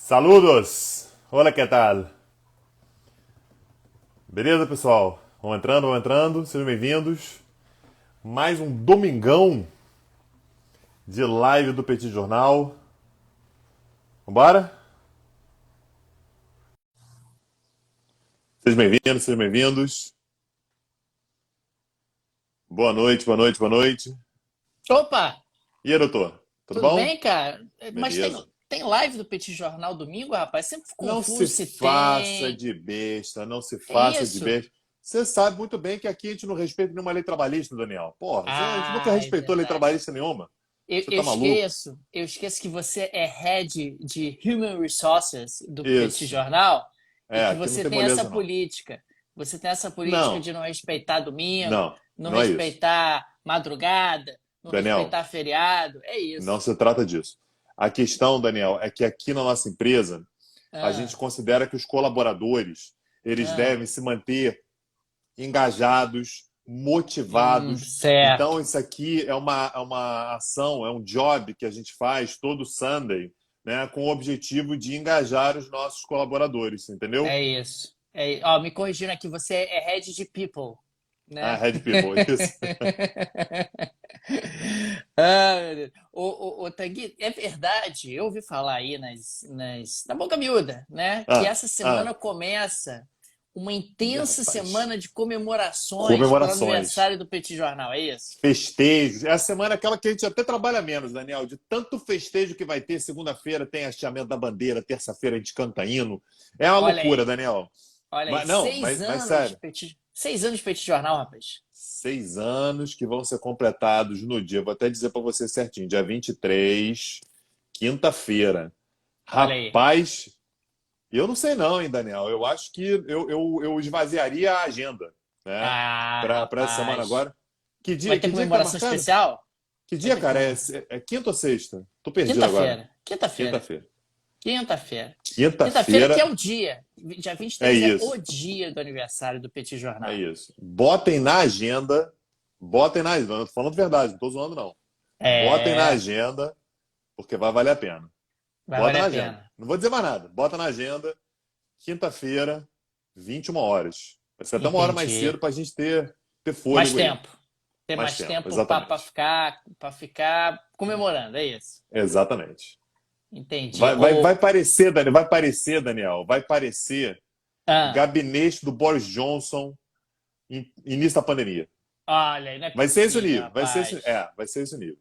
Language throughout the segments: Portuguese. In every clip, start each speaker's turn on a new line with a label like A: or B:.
A: Saludos! Olá, que tal? Beleza, pessoal? Vamos entrando, sejam bem-vindos. Mais um domingão de live do Petit Jornal. Vambora? Sejam bem-vindos, sejam bem-vindos. Boa noite, boa noite, boa noite.
B: Opa,
A: E aí, doutor? Tudo
B: tudo
A: bom?
B: bem, cara? Mas
A: Beleza.
B: tem live do Petit Jornal domingo, rapaz? Sempre fico
A: Não se
B: confuso se
A: faça
B: tem.
A: de besta, não se
B: É
A: faça de
B: isso?
A: besta. Você sabe muito bem que aqui a gente não respeita nenhuma lei trabalhista, Daniel. Porra, a gente nunca
B: Ah, é
A: respeitou lei
B: verdade.
A: trabalhista nenhuma.
B: Eu,
A: Você
B: eu
A: tá maluco?
B: esqueço que você é head de Human Resources do Petit
A: Isso.
B: Jornal e
A: É,
B: que
A: aqui não
B: você
A: tem
B: tem essa
A: moleza, não.
B: política. Você tem essa política
A: Não,
B: de não respeitar domingo,
A: não,
B: não
A: não é isso.
B: respeitar madrugada, não
A: Daniel,
B: respeitar feriado. É
A: não
B: isso.
A: se trata disso. A questão, Daniel, é que aqui na nossa empresa, a gente
B: Ah,
A: considera que os colaboradores, eles
B: ah.
A: devem se manter engajados, motivados.
B: Certo.
A: Então, isso aqui é uma ação, é um job que a gente faz todo Sunday, né, com o objetivo de engajar os nossos colaboradores, entendeu?
B: É isso. Ó, me corrigindo aqui, você é head de people,
A: Ah,
B: né?
A: Red People, isso.
B: Ah, meu Deus. Ô, Tanguy, é verdade, eu ouvi falar aí na boca miúda, né? Que
A: Ah,
B: essa
A: ah,
B: semana começa uma
A: ih,
B: intensa
A: rapaz.
B: semana de comemorações pelo
A: Comemorações.
B: aniversário do Petit Jornal, é isso?
A: Festejos. Essa semana é aquela que a gente até trabalha menos, Daniel, de tanto festejo que vai ter. Segunda-feira tem hasteamento da bandeira, terça-feira a gente canta hino. É uma
B: Olha
A: loucura,
B: aí,
A: Daniel.
B: olha aí,
A: Mas não, mas sério.
B: 6 anos de Petit Jornal, rapaz.
A: 6 anos que vão ser completados no dia. Vou até dizer para você certinho, dia 23, quinta-feira.
B: Olha aí.
A: Rapaz, eu não sei não, hein, Daniel. Eu acho que eu esvaziaria a agenda, né?
B: Ah,
A: Para essa semana
B: rapaz.
A: agora. Que
B: Vai
A: dia,
B: ter
A: que dia que tá
B: comemoração
A: marcado?
B: especial?
A: Que
B: Vai
A: dia,
B: ter
A: cara? É,
B: comemoração.
A: é quinta ou sexta? Tô perdido agora.
B: Quinta-feira. Quinta-feira.
A: Quinta-feira.
B: Quinta-feira. Quinta-feira que
A: Quinta-feira
B: é o dia. Dia vinte e
A: é
B: três é o
A: isso.
B: dia do aniversário do Petit
A: É
B: Jornal.
A: isso. Botem na agenda. Botem na agenda. Eu tô falando verdade, não tô zoando, não. Botem na
B: É,
A: agenda, porque vai valer a pena.
B: vai
A: Bota
B: valer
A: na
B: a
A: agenda.
B: pena.
A: Não vou dizer mais nada. Bota na agenda. Quinta-feira, 21 horas. Vai ser até uma hora mais cedo
B: Entendi.
A: para a gente ter
B: Mais
A: fôlego aí.
B: tempo. Ter
A: Mais
B: mais
A: tempo,
B: tempo para
A: exatamente.
B: ficar comemorando, é isso.
A: Exatamente.
B: Entendi.
A: Vai parecer, Daniel, vai parecer
B: Ah,
A: gabinete do Boris Johnson início da pandemia.
B: olha, aí, não é
A: Vai ser esse o
B: possível,
A: nível,
B: rapaz.
A: vai ser esse o nível.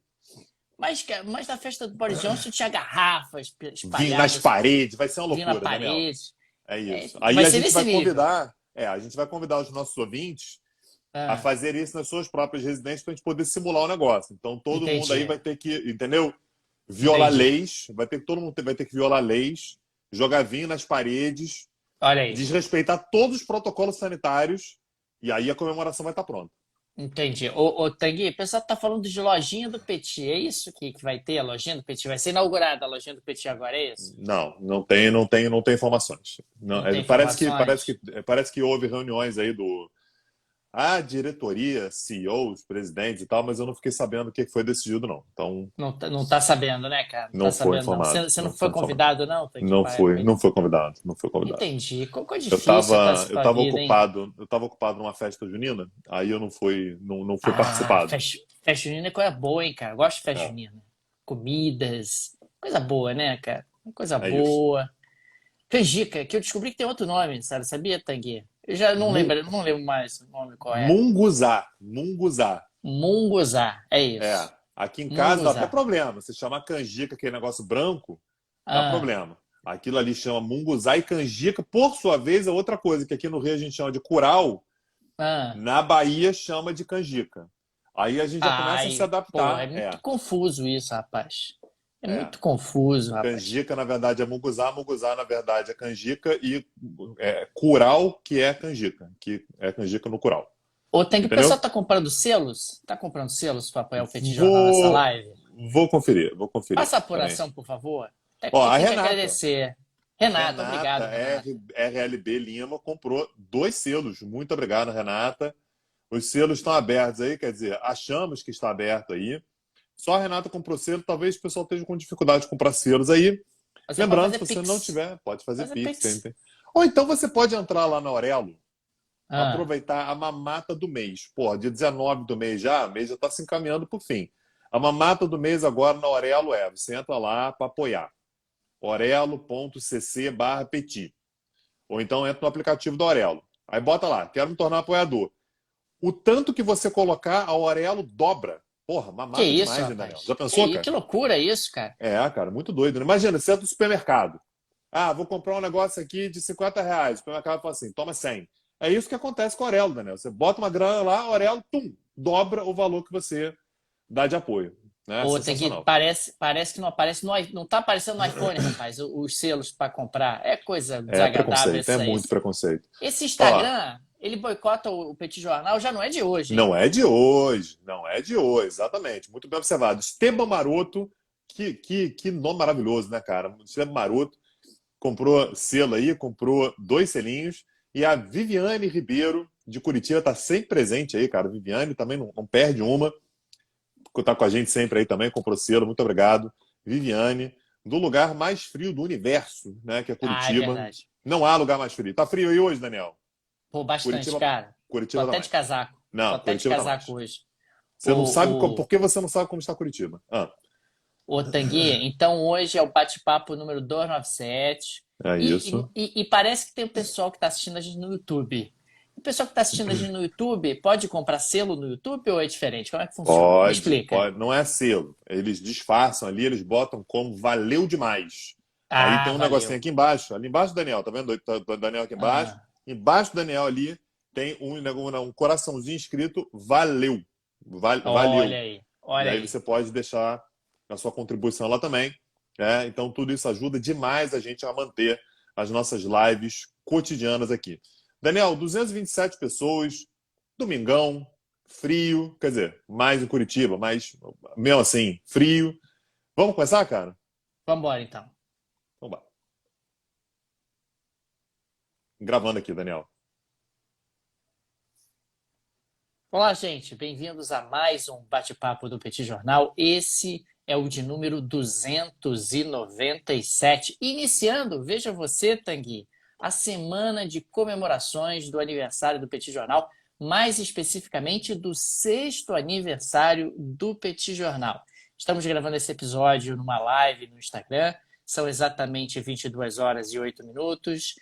B: Mas na festa do Boris Johnson tinha garrafas
A: Vim nas
B: espalhadas,
A: paredes, vai ser uma
B: vindo na
A: loucura, Daniel.
B: parede.
A: É
B: É,
A: isso. Aí
B: vai
A: a
B: ser
A: gente
B: nesse
A: vai
B: nível.
A: convidar, a gente vai convidar os nossos ouvintes a
B: Ah,
A: fazer isso nas suas próprias residências para a gente poder simular o negócio. Então todo mundo aí
B: entendi.
A: vai ter que, entendeu? Violar
B: Entendi.
A: leis, todo mundo vai ter que violar leis, jogar vinho nas paredes,
B: Olha aí.
A: desrespeitar todos os protocolos sanitários e aí a comemoração vai estar pronta.
B: Entendi. Ô, Tanguy, o pessoal tá falando de lojinha do Petit. É isso que vai ter a lojinha do Petit? Vai ser inaugurada a lojinha do Petit agora, é isso?
A: Não tem informações. Não,
B: Não tem
A: parece que
B: informações?
A: parece que houve reuniões aí do a diretoria, CEOs, presidentes e tal, mas eu não fiquei sabendo o que foi decidido, não. Então,
B: Não tá sabendo, né, cara? Não tá
A: não foi
B: sabendo, não.
A: informado.
B: Você não
A: Não
B: foi
A: foi informado.
B: convidado, não, Tanguy?
A: Não foi convidado. Não foi convidado.
B: Entendi. Como é
A: Eu
B: difícil tá
A: estava
B: essa
A: eu
B: tua
A: tava
B: vida, hein?
A: ocupado, eu tava ocupado numa festa junina, aí eu não fui
B: Ah,
A: participado.
B: festa junina é coisa boa, hein, cara? Eu gosto de festa
A: É,
B: junina. Comidas, coisa boa, né, cara? Coisa
A: é isso.
B: boa. Canjica, que eu descobri que tem outro nome, sabe? Sabia, Tanguy? Eu já
A: Mu-
B: não lembro mais o nome qual é.
A: Munguzá, Munguzá.
B: Munguzá, é
A: É,
B: isso.
A: aqui em casa dá até
B: Munguzá.
A: problema. Se chamar canjica, aquele negócio branco, dá
B: Ah,
A: problema. Aquilo ali chama munguzá e canjica, por sua vez, é outra coisa, que aqui no Rio a gente chama de curau,
B: ah.
A: na Bahia chama de canjica. Aí a gente já começa a se
B: Ai, pô, é
A: adaptar.
B: muito confuso isso, rapaz. É
A: É.
B: muito confuso, rapaz.
A: Canjica, na verdade, é munguzá, munguzá, na verdade, é canjica, e curau, que é canjica, que é canjica no curau.
B: Ou tem que o
A: Entendeu?
B: pessoal tá comprando selos? Tá comprando selos para apoiar o Petit Jornal nessa
A: Vou,
B: live?
A: vou conferir, vou conferir.
B: Passa a
A: Peraí.
B: apuração, por favor. Até
A: Ó,
B: porque
A: a
B: tem que
A: Renata.
B: agradecer. Renata,
A: Renata
B: obrigado, Renata.
A: RLB Lima comprou 2 selos. Muito obrigado, Renata. Os selos estão abertos aí, quer dizer, achamos que está aberto aí. Só a Renata comprou selo, talvez o pessoal esteja com dificuldade de comprar selos aí.
B: Você pode
A: Lembrando,
B: fazer
A: se você não
B: Pix.
A: tiver, pode fazer
B: Fazer
A: Pix.
B: Pix.
A: Ou então você pode entrar lá na Aurelo,
B: Ah,
A: aproveitar a mamata do mês. Pô, dia 19 do mês já, o mês já está se encaminhando para o fim. A mamata do mês agora na Aurelo você entra lá para apoiar. orelo.cc/petit. Ou então entra no aplicativo da Aurelo. Aí bota lá, quero me tornar apoiador. O tanto que você colocar, a Aurelo dobra. Porra,
B: que
A: mamata
B: isso,
A: demais, né, Daniel?
B: rapaz?
A: Já pensou,
B: Que
A: cara?
B: loucura isso, cara.
A: Cara, muito doido, né? Imagina, você entra no supermercado. Ah, vou comprar um negócio aqui de R$ 50. O supermercado fala assim, toma 100. É isso que acontece com a Aurelo, Daniel. Você bota uma grana lá, a Aurelo, tum, dobra o valor que você dá de apoio. Né?
B: Ou tem que
A: Sensacional.
B: parece que não aparece não tá aparecendo no iPhone, rapaz, os selos para comprar. É coisa
A: É
B: desagradável
A: preconceito, é
B: essa
A: muito
B: esse.
A: preconceito.
B: Esse
A: Ó,
B: Instagram, ele boicota o Petit Jornal, já não é de hoje, hein?
A: não é de hoje, não é de hoje, exatamente. Muito bem observado. Esteban Maroto, que nome maravilhoso, né, cara? Esteban Maroto comprou selo aí, comprou 2 selinhos. E a Viviane Ribeiro, de Curitiba, está sempre presente aí, cara. Viviane também não perde uma. Está com a gente sempre aí também, comprou selo. Muito obrigado. Viviane, do lugar mais frio do universo, né, que é
B: Ah, é
A: Curitiba.
B: verdade.
A: Não há lugar mais frio. Tá frio aí hoje, Daniel?
B: Pô, bastante,
A: Curitiba,
B: cara. Tô
A: Curitiba tá
B: até de
A: mais.
B: casaco. Tô
A: Não,
B: até de
A: Curitiba tá
B: casaco
A: mais.
B: hoje.
A: Você não sabe
B: O,
A: por que você não sabe como está Curitiba?
B: o Tanguy, então hoje é o bate-papo número 297.
A: É isso.
B: E parece que tem o pessoal que está assistindo a gente no YouTube. O pessoal que está assistindo a gente no YouTube pode comprar selo no YouTube ou é diferente? Como é que funciona? Me
A: Pode,
B: explica.
A: pode. Não é selo. Eles disfarçam ali, eles botam como valeu demais. Aí tem
B: Ah,
A: um negocinho
B: valeu.
A: aqui embaixo. Ali embaixo do Daniel, tá vendo? Tá o Daniel aqui embaixo.
B: Ah,
A: Embaixo do Daniel ali tem um coraçãozinho escrito valeu. Valeu.
B: olha aí,
A: E
B: olha
A: aí
B: aí.
A: você pode deixar a sua contribuição lá também. Então tudo isso ajuda demais a gente a manter as nossas lives cotidianas aqui. Daniel, 227 pessoas, domingão, frio, quer dizer, mais em Curitiba, mas mesmo assim, frio. Vamos começar, cara?
B: Vamos embora então.
A: Então vai. Gravando aqui, Daniel.
B: Olá, gente. Bem-vindos a mais um bate-papo do Petit Jornal. Esse é o de número 297. Iniciando, veja você, Tanguy, a semana de comemorações do aniversário do Petit Jornal, mais especificamente do sexto aniversário do Petit Jornal. Estamos gravando esse episódio numa live no Instagram. São exatamente 22 horas e 8 minutos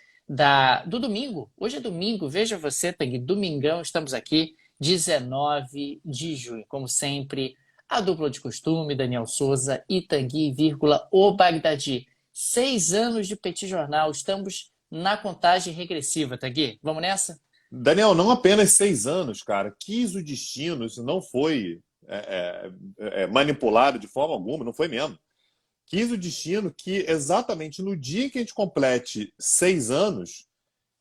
B: do domingo. Hoje é domingo, veja você, Tanguy, domingão, estamos aqui. 19 de junho. Como sempre, a dupla de costume, Daniel Souza e Tanguy, vírgula, o Bagdadi. 6 anos de Petit Jornal. Estamos na contagem regressiva, Tanguy. Vamos nessa?
A: Daniel, não apenas 6 anos, cara. Quis o destino, isso não foi manipulado de forma alguma, não foi mesmo. Quis o destino que exatamente no dia que a gente complete 6 anos,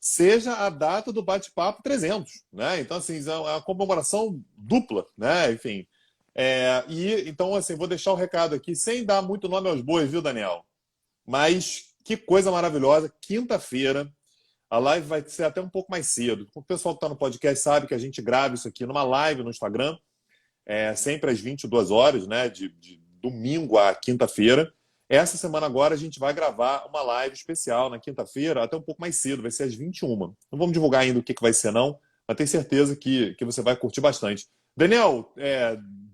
A: seja a data do bate-papo 300, né? Então, assim, é uma comemoração dupla, né? Enfim. Então, assim, vou deixar o recado aqui, sem dar muito nome aos bois, viu, Daniel? Mas que coisa maravilhosa. Quinta-feira, a live vai ser até um pouco mais cedo. O pessoal que está no podcast sabe que a gente grava isso aqui numa live no Instagram, sempre às 22 horas, né? De domingo a quinta-feira. Essa semana agora a gente vai gravar uma live especial na quinta-feira, até um pouco mais cedo, vai ser às 21. Não vamos divulgar ainda o que vai ser, não, mas tenho certeza que você vai curtir bastante. Daniel,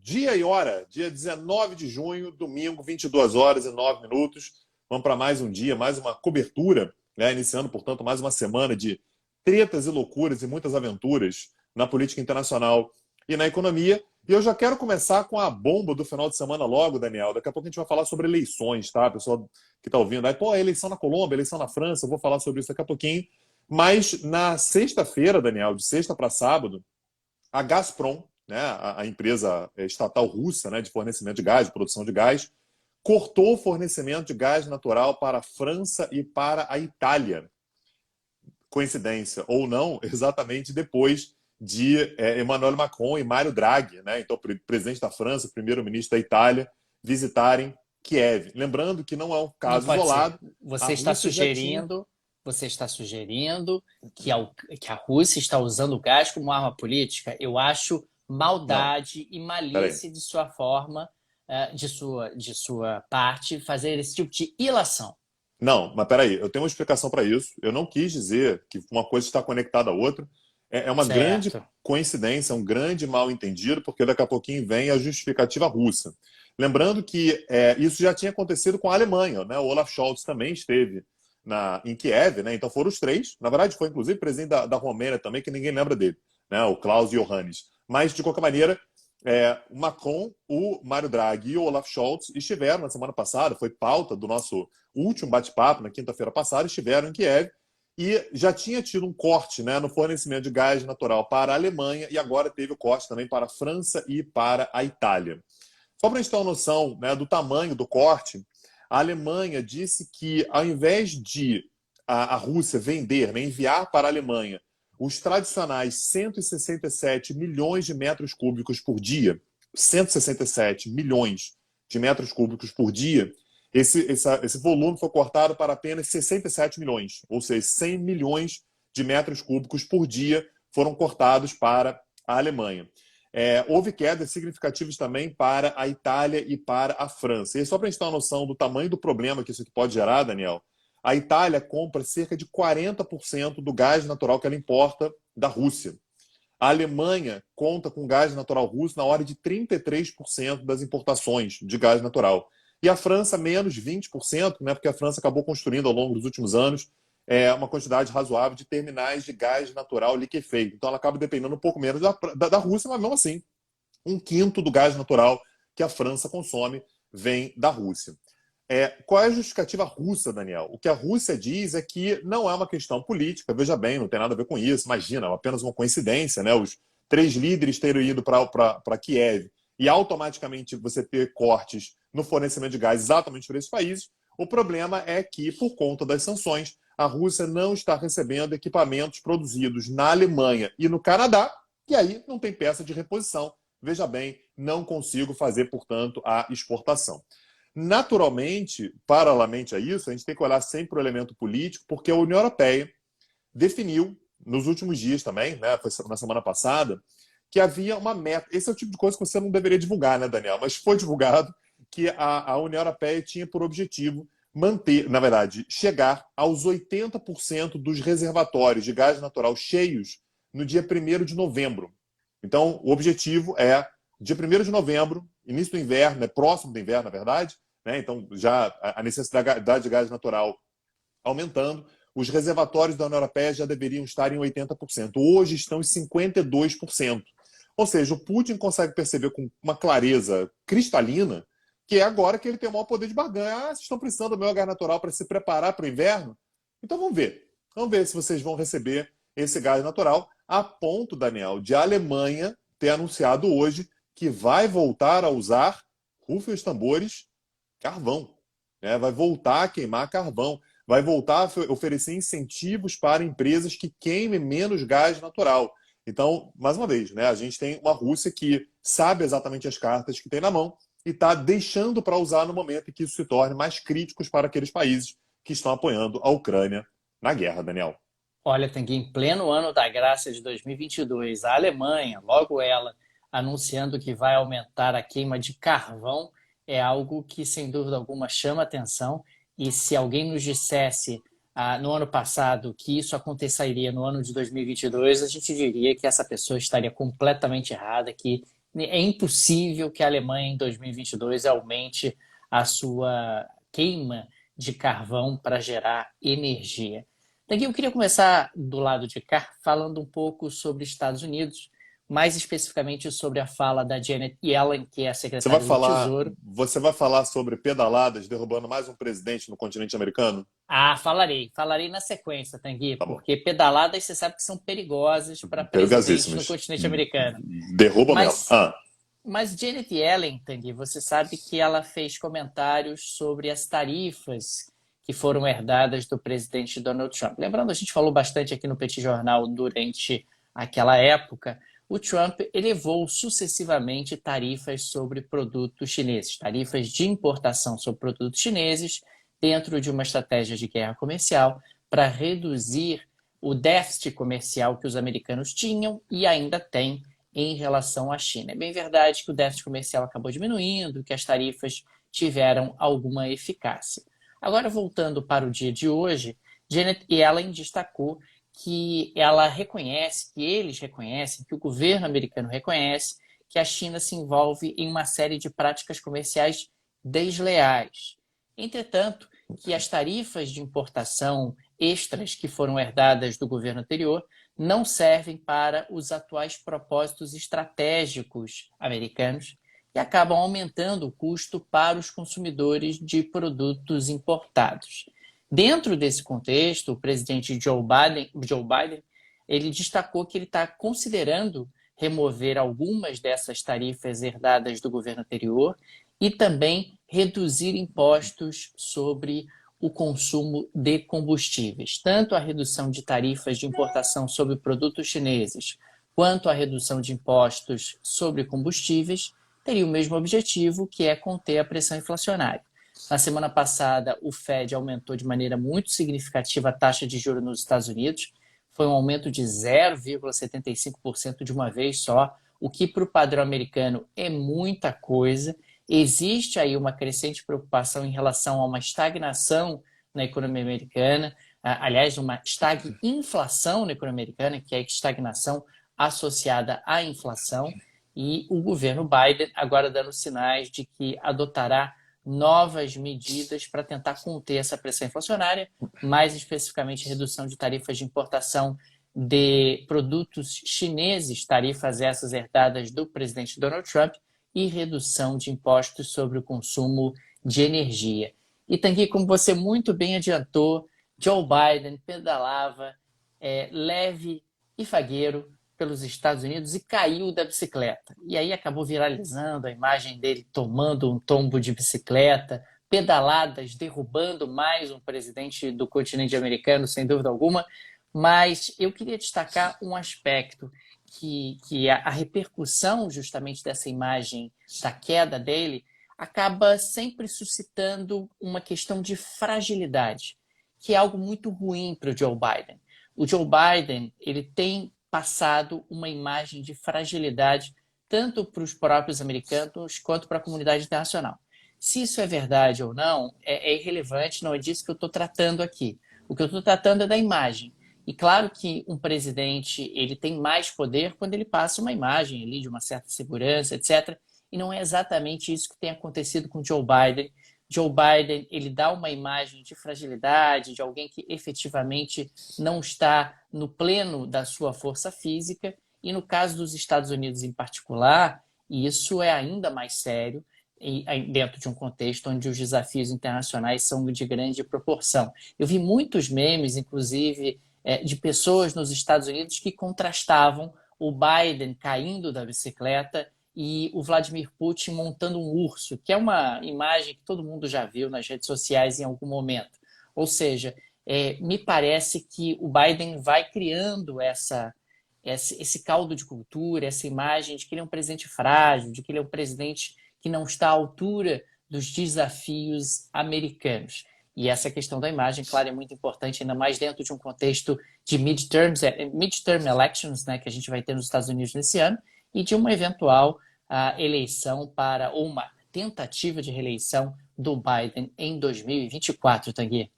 A: dia e hora, dia 19 de junho, domingo, 22 horas e 9 minutos. Vamos para mais um dia, mais uma cobertura, né? Iniciando, portanto, mais uma semana de tretas e loucuras e muitas aventuras na política internacional e na economia. E eu já quero começar com a bomba do final de semana logo, Daniel. Daqui a pouco a gente vai falar sobre eleições, tá? Pessoal que está ouvindo aí, pô, eleição na Colômbia, eleição na França, eu vou falar sobre isso daqui a pouquinho. Mas na sexta-feira, Daniel, de sexta para sábado, a Gazprom, né, a empresa estatal russa, né, de fornecimento de gás, de produção de gás, cortou o fornecimento de gás natural para a França e para a Itália. Coincidência ou não, exatamente depois de Emmanuel Macron e Mário Draghi, né, então presidente da França, primeiro-ministro da Itália, visitarem Kiev. Lembrando que não é um
B: Não
A: caso
B: pode ser.
A: isolado, a
B: Você está sugerindo que a Rússia está usando o gás como arma política? Eu acho
A: Não,
B: maldade e
A: peraí.
B: malícia de sua forma, de sua parte, fazer esse tipo de ilação.
A: Não, mas peraí, eu tenho uma explicação para isso. Eu não quis dizer que uma coisa está conectada à outra. É uma grande
B: Certo.
A: coincidência, um grande mal-entendido, porque daqui a pouquinho vem a justificativa russa. Lembrando que isso já tinha acontecido com a Alemanha, né? O Olaf Scholz também esteve em Kiev, né? Então foram os três. Na verdade, foi inclusive o presidente da Romênia também, que ninguém lembra dele, né? O Klaus Iohannis. Mas, de qualquer maneira, o Macron, o Mário Draghi e o Olaf Scholz estiveram na semana passada, foi pauta do nosso último bate-papo na quinta-feira passada, estiveram em Kiev e já tinha tido um corte, né, no fornecimento de gás natural para a Alemanha e agora teve o corte também para a França e para a Itália. Só para a gente ter uma noção, né, do tamanho do corte, a Alemanha disse que ao invés de a Rússia vender, né, enviar para a Alemanha os tradicionais 167 milhões de metros cúbicos por dia, 167 milhões de metros cúbicos por dia, esse volume foi cortado para apenas 67 milhões, ou seja, 100 milhões de metros cúbicos por dia foram cortados para a Alemanha. Houve quedas significativas também para a Itália e para a França. E só para a gente ter uma noção do tamanho do problema que isso aqui pode gerar, Daniel, a Itália compra cerca de 40% do gás natural que ela importa da Rússia. A Alemanha conta com gás natural russo na ordem de 33% das importações de gás natural. E a França, menos 20%, né, porque a França acabou construindo ao longo dos últimos anos uma quantidade razoável de terminais de gás natural liquefeito. Então ela acaba dependendo um pouco menos da Rússia, mas mesmo assim, um quinto do gás natural que a França consome vem da Rússia. Qual é a justificativa russa, Daniel? O que a Rússia diz é que não é uma questão política, veja bem, não tem nada a ver com isso, imagina, é apenas uma coincidência, né? Os três líderes terem ido para Kiev e automaticamente você ter cortes no fornecimento de gás exatamente para esses países. O problema é que, por conta das sanções, a Rússia não está recebendo equipamentos produzidos na Alemanha e no Canadá, e aí não tem peça de reposição. Veja bem, não consigo fazer, portanto, a exportação. Naturalmente, paralelamente a isso, a gente tem que olhar sempre o elemento político, porque a União Europeia definiu, nos últimos dias também, né, foi na semana passada, que havia uma meta. Esse é o tipo de coisa que você não deveria divulgar, né, Daniel? Mas foi divulgado que a União Europeia tinha por objetivo manter, na verdade, chegar aos 80% dos reservatórios de gás natural cheios no dia 1º de novembro. Então, o objetivo é, dia 1º de novembro, início do inverno, próximo do inverno, na verdade, né? Então, já a necessidade de gás natural aumentando, os reservatórios da União Europeia já deveriam estar em 80%. Hoje estão em 52%. Ou seja, o Putin consegue perceber com uma clareza cristalina que é agora que ele tem o maior poder de barganha. Vocês estão precisando do meu gás natural para se preparar para o inverno? Então vamos ver. Vamos ver se vocês vão receber esse gás natural, a ponto, Daniel, de a Alemanha ter anunciado hoje que vai voltar a usar, rufem os tambores, carvão. Né? Vai voltar a queimar carvão. Vai voltar a oferecer incentivos para empresas que queimem menos gás natural. Então, mais uma vez, né, a gente tem uma Rússia que sabe exatamente as cartas que tem na mão e está deixando para usar no momento em que isso se torne mais críticos para aqueles países que estão apoiando a Ucrânia na guerra, Daniel.
B: Olha, Tanguy, em pleno ano da graça de 2022, a Alemanha, logo ela, anunciando que vai aumentar a queima de carvão, é algo que, sem dúvida alguma, chama atenção. E se alguém nos dissesse no ano passado que isso aconteceria no ano de 2022, a gente diria que essa pessoa estaria completamente errada, que é impossível que a Alemanha, em 2022, aumente a sua queima de carvão para gerar energia. Daqui eu queria começar do lado de cá, falando um pouco sobre Estados Unidos, mais especificamente sobre a fala da Janet Yellen, que é a
A: Você vai
B: secretária do
A: falar,
B: Tesouro.
A: você vai falar sobre pedaladas derrubando mais um presidente no continente americano?
B: Falarei na sequência, Tanguy,
A: Tá bom.
B: porque pedaladas você sabe que são perigosas para presidentes no
A: Perigosíssimas.
B: continente americano.
A: Derruba mesmo.
B: Mas, mas Janet Yellen, Tanguy, você sabe que ela fez comentários sobre as tarifas que foram herdadas do presidente Donald Trump. Lembrando, a gente falou bastante aqui no Petit Jornal durante aquela época, o Trump elevou sucessivamente tarifas sobre produtos chineses, tarifas de importação sobre produtos chineses, dentro de uma estratégia de guerra comercial para reduzir o déficit comercial que os americanos tinham e ainda têm em relação à China. É bem verdade que o déficit comercial acabou diminuindo, que as tarifas tiveram alguma eficácia. Agora, voltando para o dia de hoje, Janet Yellen destacou que ela reconhece, que eles reconhecem, que o governo americano reconhece que a China se envolve em uma série de práticas comerciais desleais. Entretanto, que as tarifas de importação extras que foram herdadas do governo anterior não servem para os atuais propósitos estratégicos americanos e acabam aumentando o custo para os consumidores de produtos importados. Dentro desse contexto, o presidente Joe Biden ele destacou que ele está considerando remover algumas dessas tarifas herdadas do governo anterior e também reduzir impostos sobre o consumo de combustíveis. Tanto a redução de tarifas de importação sobre produtos chineses, quanto a redução de impostos sobre combustíveis, teria o mesmo objetivo, que é conter a pressão inflacionária. Na semana passada, o Fed aumentou de maneira muito significativa a taxa de juros nos Estados Unidos. Foi um aumento de 0,75% de uma vez só, o que para o padrão americano é muita coisa. Existe aí uma crescente preocupação em relação a uma estagnação na economia americana, aliás, uma estagflação na economia americana, que é a estagnação associada à inflação, e o governo Biden agora dando sinais de que adotará novas medidas para tentar conter essa pressão inflacionária, mais especificamente redução de tarifas de importação de produtos chineses, tarifas essas herdadas do presidente Donald Trump, e redução de impostos sobre o consumo de energia. E, Tanguy, como você muito bem adiantou, Joe Biden pedalava leve e fagueiro pelos Estados Unidos e caiu da bicicleta. E aí acabou viralizando a imagem dele tomando um tombo de bicicleta, pedaladas, derrubando mais um presidente do continente americano, sem dúvida alguma. Mas eu queria destacar um aspecto que a repercussão justamente dessa imagem da queda dele acaba sempre suscitando uma questão de fragilidade, que é algo muito ruim para o Joe Biden. O Joe Biden ele tem passado uma imagem de fragilidade tanto para os próprios americanos quanto para a comunidade internacional. Se isso é verdade ou não, é irrelevante, não é disso que eu estou tratando aqui. O que eu estou tratando é da imagem. E claro que um presidente ele tem mais poder quando ele passa uma imagem ali de uma certa segurança, etc. E não é exatamente isso que tem acontecido com Joe Biden. Joe Biden ele dá uma imagem de fragilidade, de alguém que efetivamente não está no pleno da sua força física. E no caso dos Estados Unidos em particular, isso é ainda mais sério dentro de um contexto onde os desafios internacionais são de grande proporção. Eu vi muitos memes, inclusive, de pessoas nos Estados Unidos que contrastavam o Biden caindo da bicicleta e o Vladimir Putin montando um urso, que é uma imagem que todo mundo já viu nas redes sociais em algum momento. Ou seja, me parece que o Biden vai criando esse caldo de cultura, essa imagem de que ele é um presidente frágil, de que ele é um presidente que não está à altura dos desafios americanos. E essa questão da imagem, claro, é muito importante, ainda mais dentro de um contexto de midterm elections, né, que a gente vai ter nos Estados Unidos nesse ano, e de uma eventual eleição ou uma tentativa de reeleição do Biden em 2024, Tanguy.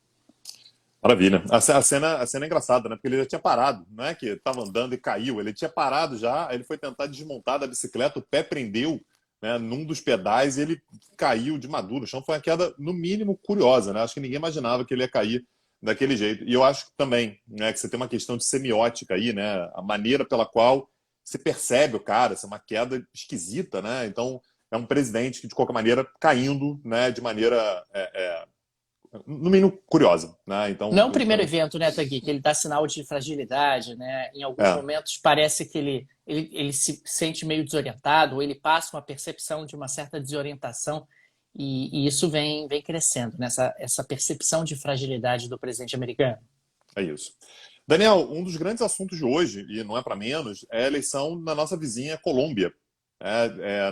A: Maravilha. A cena é engraçada, né? Porque ele já tinha parado, não é que estava andando e caiu, ele tinha parado já, aí ele foi tentar desmontar da bicicleta, o pé prendeu, né, num dos pedais e ele caiu de maduro no chão. Foi uma queda, no mínimo, curiosa, né? Acho que ninguém imaginava que ele ia cair daquele jeito. E eu acho também, né, que você tem uma questão de semiótica aí, né? A maneira pela qual você percebe o cara, essa é uma queda esquisita, né? Então, é um presidente que, de qualquer maneira, caindo, né, de maneira, no mínimo, curiosa, né?
B: Não é o
A: Então,
B: primeiro evento, né, Tanguy, que ele dá sinal de fragilidade, né? Em alguns
A: é,
B: momentos parece que ele se sente meio desorientado, ou ele passa uma percepção de uma certa desorientação, e isso vem crescendo, né? Essa percepção de fragilidade do presidente americano.
A: é isso. Daniel, um dos grandes assuntos de hoje, e não é para menos, é a eleição na nossa vizinha Colômbia.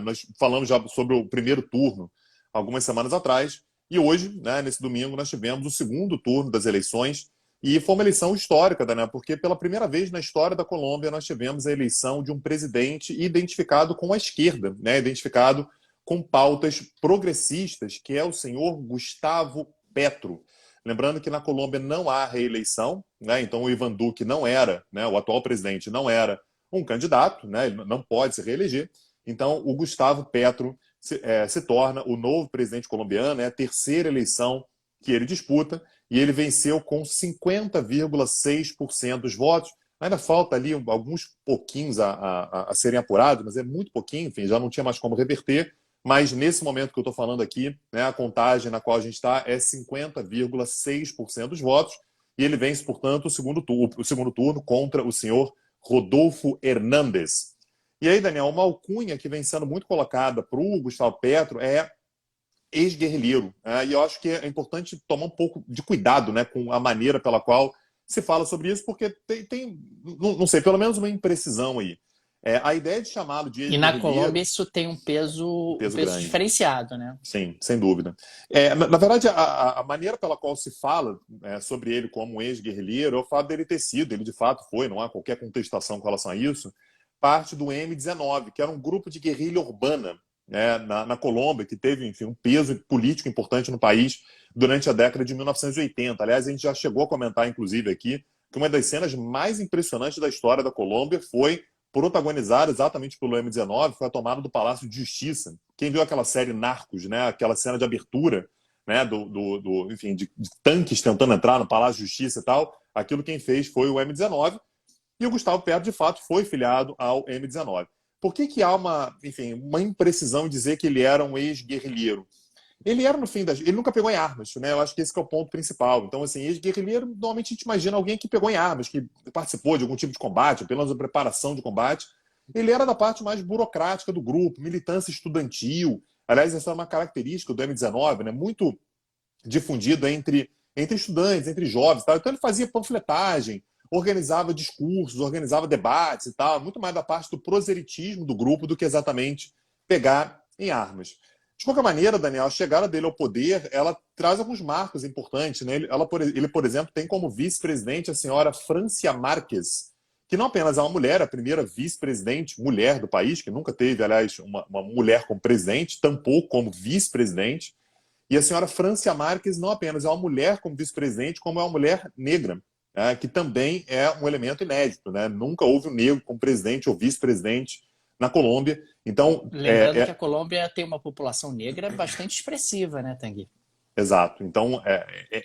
A: Nós falamos já sobre o primeiro turno algumas semanas atrás, e hoje, né, nesse domingo, nós tivemos o segundo turno das eleições, e foi uma eleição histórica, Daniel, porque pela primeira vez na história da Colômbia nós tivemos a eleição de um presidente identificado com a esquerda, né, identificado com pautas progressistas, que é o senhor Gustavo Petro. Lembrando que na Colômbia não há reeleição, né? Então o Ivan Duque não era, né, o atual presidente não era um candidato, né? Ele não pode se reeleger. Então o Gustavo Petro se torna o novo presidente colombiano, é a terceira eleição que ele disputa, e ele venceu com 50,6% dos votos. Ainda falta ali alguns pouquinhos a serem apurados, mas é muito pouquinho, enfim, já não tinha mais como reverter. Mas nesse momento que eu estou falando aqui, né, a contagem na qual a gente está é 50,6% dos votos, e ele vence, portanto, o segundo turno contra o senhor Rodolfo Hernández. E aí, Daniel, uma alcunha que vem sendo muito colocada para o Gustavo Petro é ex-guerrilheiro. E eu acho que é importante tomar um pouco de cuidado, né, com a maneira pela qual se fala sobre isso, porque tem não sei, pelo menos uma imprecisão aí. A ideia de chamá-lo de
B: E na
A: ex-guerrilheiro,
B: Colômbia isso tem
A: um
B: um
A: peso
B: peso
A: grande.
B: diferenciado, né?
A: Sim, sem dúvida. Na verdade, a maneira pela qual se fala sobre ele como um ex-guerrilheiro é o fato dele ter sido, ele de fato foi, não há qualquer contestação com relação a isso, parte do M19, que era um grupo de guerrilha urbana, né, na Colômbia, que teve, enfim, um peso político importante no país durante a década de 1980. Aliás, a gente já chegou a comentar, inclusive, aqui, que uma das cenas mais impressionantes da história da Colômbia foi protagonizada exatamente pelo M19, foi a tomada do Palácio de Justiça. Quem viu aquela série Narcos, né, aquela cena de abertura, né, enfim, de tanques tentando entrar no Palácio de Justiça e tal, aquilo quem fez foi o M19, e o Gustavo Petro, de fato, foi filiado ao M19. Por que há uma imprecisão em dizer que ele era um ex-guerrilheiro? Ele era, no fim ele nunca pegou em armas, né? Eu acho que esse que é o ponto principal. Então, assim, ex-guerrilheiro, normalmente a gente imagina alguém que pegou em armas, que participou de algum tipo de combate, pelo menos a preparação de combate. Ele era da parte mais burocrática do grupo, militância estudantil. Aliás, essa é uma característica do M19, né? Muito difundida entre estudantes, entre jovens. Tal. Então ele fazia panfletagem, organizava discursos, organizava debates e tal, muito mais da parte do proselitismo do grupo do que exatamente pegar em armas. De qualquer maneira, Daniel, a chegada dele ao poder, ela traz alguns marcos importantes. Né? Ele, por exemplo, tem como vice-presidente a senhora Francia Márquez, que não apenas é uma mulher, a primeira vice-presidente mulher do país, que nunca teve, aliás, uma mulher como presidente, tampouco como vice-presidente. E a senhora Francia Márquez não apenas é uma mulher como vice-presidente, como é uma mulher negra, né, que também é um elemento inédito. Né? Nunca houve um negro como presidente ou vice-presidente na Colômbia. Então,
B: Lembrando que a Colômbia tem uma população negra bastante expressiva, né, Tanguy?
A: exato. Então,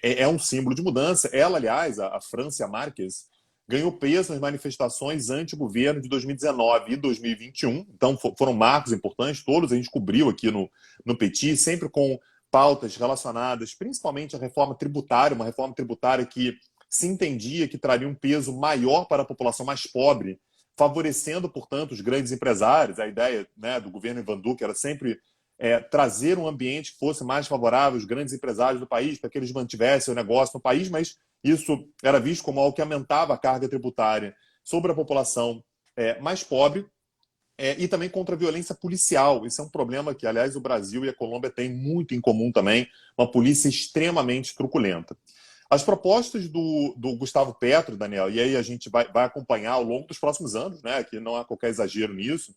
A: é um símbolo de mudança. Ela, aliás, a Francia Márquez, ganhou peso nas manifestações anti-governo de 2019 e 2021. Então, foram marcos importantes, todos a gente cobriu aqui no Petit, sempre com pautas relacionadas principalmente à reforma tributária, uma reforma tributária que se entendia que traria um peso maior para a população mais pobre, favorecendo, portanto, os grandes empresários. A ideia, né, do governo Ivan Duque era sempre trazer um ambiente que fosse mais favorável aos grandes empresários do país, para que eles mantivessem o negócio no país, mas isso era visto como algo que aumentava a carga tributária sobre a população mais pobre, e também contra a violência policial. Isso é um problema que, aliás, o Brasil e a Colômbia têm muito em comum também, uma polícia extremamente truculenta. As propostas do Gustavo Petro, Daniel, e aí a gente vai acompanhar ao longo dos próximos anos, né, que não há qualquer exagero nisso,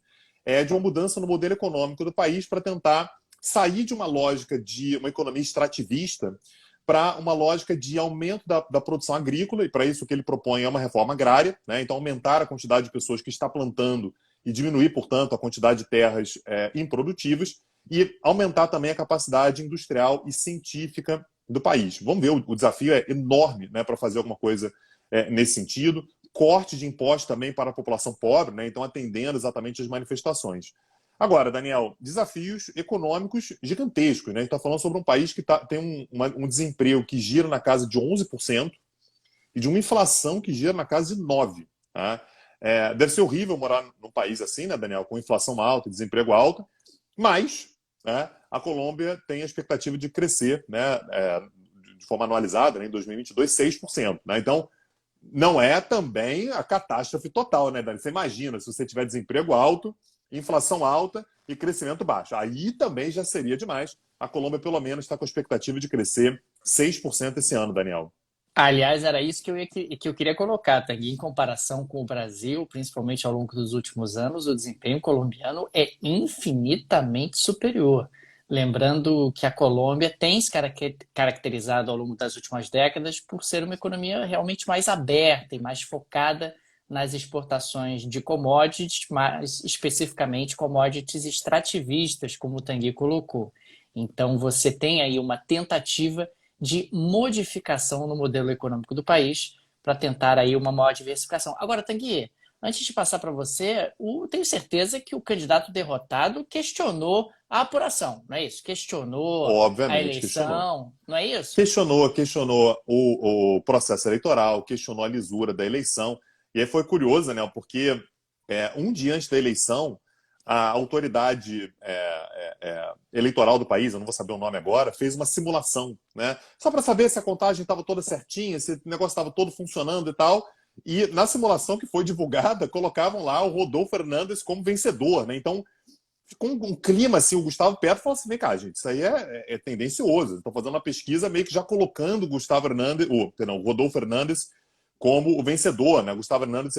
A: é de uma mudança no modelo econômico do país para tentar sair de uma lógica de uma economia extrativista para uma lógica de aumento da produção agrícola, e para isso o que ele propõe é uma reforma agrária, né? Então aumentar a quantidade de pessoas que está plantando e diminuir, portanto, a quantidade de terras improdutivas, e aumentar também a capacidade industrial e científica do país. Vamos ver, o desafio é enorme, né, para fazer alguma coisa nesse sentido. Corte de impostos também para a população pobre, né, então atendendo exatamente as manifestações. Agora, Daniel, desafios econômicos gigantescos. Né? A gente está falando sobre um país que tem um desemprego que gira na casa de 11% e de uma inflação que gira na casa de 9%. Tá? Deve ser horrível morar num país assim, né, Daniel, com inflação alta, desemprego alto, mas, né, a Colômbia tem a expectativa de crescer, né, de forma anualizada, né, em 2022, 6%. Né? Então, não é também a catástrofe total, né, Dani? Você imagina, se você tiver desemprego alto, inflação alta e crescimento baixo. Aí também já seria demais. A Colômbia, pelo menos, está com a expectativa de crescer 6% esse ano, Daniel.
B: Aliás, era isso que eu queria colocar, Tanguy. Em comparação com o Brasil, principalmente ao longo dos últimos anos, o desempenho colombiano é infinitamente superior. Lembrando que a Colômbia tem se caracterizado ao longo das últimas décadas por ser uma economia realmente mais aberta e mais focada nas exportações de commodities, mais especificamente commodities extrativistas, como o Tanguy colocou. Então, você tem aí uma tentativa de modificação no modelo econômico do país para tentar aí uma maior diversificação. Agora, Tanguy, antes de passar para você, tenho certeza que o candidato derrotado questionou a apuração, não é isso? Questionou a
A: Obviamente, questionou.
B: eleição, não é isso?
A: Questionou o processo eleitoral, questionou a lisura da eleição. E aí foi curioso, né? Porque um dia antes da eleição, a autoridade eleitoral do país, eu não vou saber o nome agora, fez uma simulação, né? Só para saber se a contagem estava toda certinha, se o negócio estava todo funcionando e tal. E na simulação que foi divulgada, colocavam lá o Rodolfo Fernandes como vencedor, né? Então, ficou um clima assim, o Gustavo Petro falou assim, vem cá, gente, isso aí é tendencioso. Estão fazendo uma pesquisa meio que já colocando o Gustavo Fernandes, o Rodolfo Fernandes como o vencedor, né? Gustavo Fernandes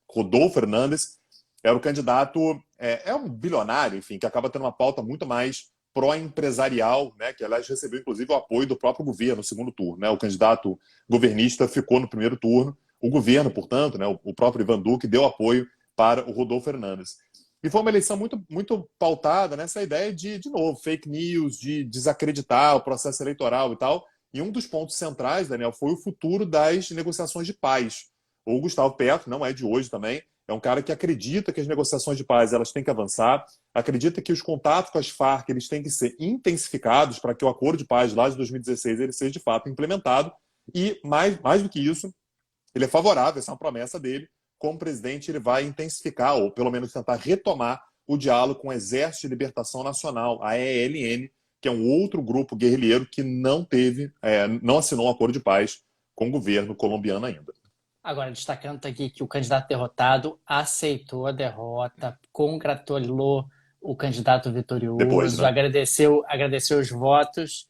A: Rodolfo Fernandes era o candidato, um bilionário, enfim, que acaba tendo uma pauta muito mais pró-empresarial, né? Que aliás recebeu inclusive o apoio do próprio governo no segundo turno, né? O candidato governista ficou no primeiro turno, o governo, portanto, né? O próprio Ivan Duque deu apoio para o Rodolfo Fernandes. E foi uma eleição muito, muito pautada nessa ideia de novo, fake news, de desacreditar o processo eleitoral e tal. E um dos pontos centrais, Daniel, foi o futuro das negociações de paz. O Gustavo Petro, não é de hoje também, é um cara que acredita que as negociações de paz elas têm que avançar, acredita que os contatos com as Farc eles têm que ser intensificados para que o acordo de paz lá de 2016 ele seja de fato implementado. E mais do que isso, ele é favorável, essa é uma promessa dele, como presidente ele vai intensificar, ou pelo menos tentar retomar o diálogo com o Exército de Libertação Nacional, a ELN, que é um outro grupo guerrilheiro que não assinou um acordo de paz com o governo colombiano ainda.
B: Agora, destacando aqui que o candidato derrotado aceitou a derrota, congratulou o candidato
A: Depois,
B: vitorioso,
A: né?
B: agradeceu os votos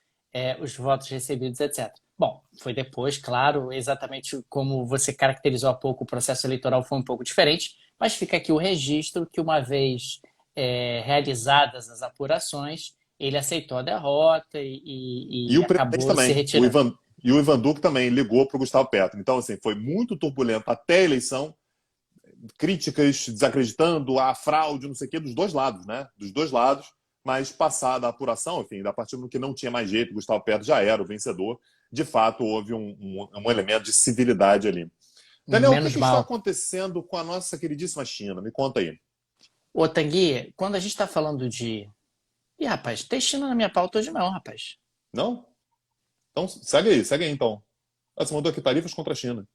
B: recebidos, etc. Bom, foi depois, claro, exatamente como você caracterizou há pouco, o processo eleitoral foi um pouco diferente, mas fica aqui o registro que, uma vez realizadas as apurações, ele aceitou a derrota
A: E
B: e
A: o presidente
B: acabou se
A: também,
B: retirando.
A: o Ivan Duque também ligou para o Gustavo Petro. Então, assim, foi muito turbulento até a eleição, críticas desacreditando a fraude, não sei o quê, dos dois lados, né? Dos dois lados, mas passada a apuração, enfim, a partir do que não tinha mais jeito, Gustavo Petro já era o vencedor, de fato houve um elemento de civilidade ali. Daniel, o que,
B: Menos
A: que está
B: mal.
A: acontecendo com a nossa queridíssima China? Me conta aí.
B: Ô, Tanguy, quando a gente está falando de... Ih, rapaz, tem China na minha pauta hoje não, rapaz.
A: Não? Então segue aí então. Você mandou aqui tarifas contra a China.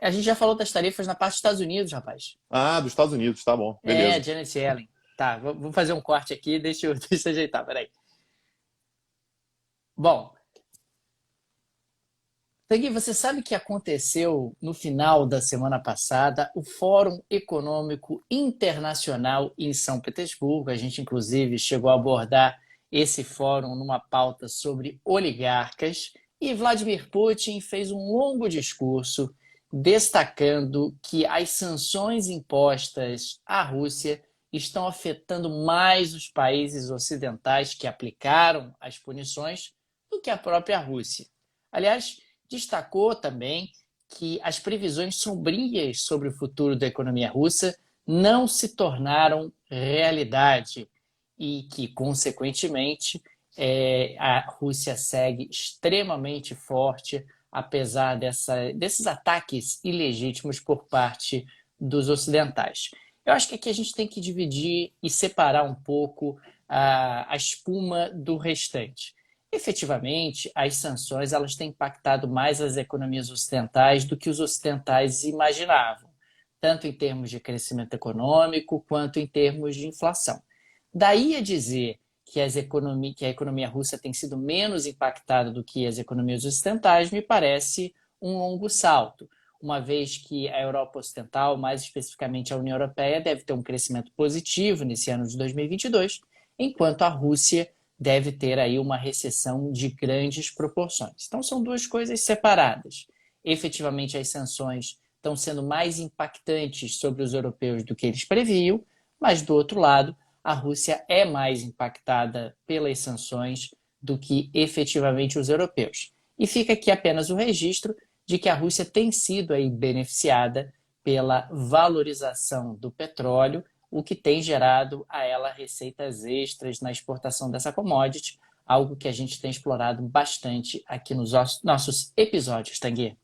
B: A gente já falou das tarifas na parte dos Estados Unidos, rapaz.
A: Ah, dos Estados Unidos, tá bom,
B: É,
A: beleza.
B: Janet Yellen. Tá, vou fazer um corte aqui, deixa eu ajeitar, peraí. Bom, Tanguy, você sabe que aconteceu no final da semana passada o Fórum Econômico Internacional em São Petersburgo. A gente, inclusive, chegou a abordar esse fórum numa pauta sobre oligarcas. E Vladimir Putin fez um longo discurso destacando que as sanções impostas à Rússia estão afetando mais os países ocidentais que aplicaram as punições do que a própria Rússia. Aliás, destacou também que as previsões sombrias sobre o futuro da economia russa não se tornaram realidade e que, consequentemente, a Rússia segue extremamente forte, apesar desses ataques ilegítimos por parte dos ocidentais. Eu acho que aqui a gente tem que dividir e separar um pouco a espuma do restante. Efetivamente, as sanções elas têm impactado mais as economias ocidentais do que os ocidentais imaginavam, tanto em termos de crescimento econômico quanto em termos de inflação. Daí a dizer que a economia russa tem sido menos impactada do que as economias ocidentais, me parece um longo salto, uma vez que a Europa Ocidental, mais especificamente a União Europeia, deve ter um crescimento positivo nesse ano de 2022, enquanto a Rússia deve ter aí uma recessão de grandes proporções. Então, são duas coisas separadas. Efetivamente, as sanções estão sendo mais impactantes sobre os europeus do que eles previam, mas, do outro lado, a Rússia é mais impactada pelas sanções do que efetivamente os europeus. E fica aqui apenas o registro de que a Rússia tem sido aí beneficiada pela valorização do petróleo, o que tem gerado a ela receitas extras na exportação dessa commodity, algo que a gente tem explorado bastante aqui nos nossos episódios, Tanguy.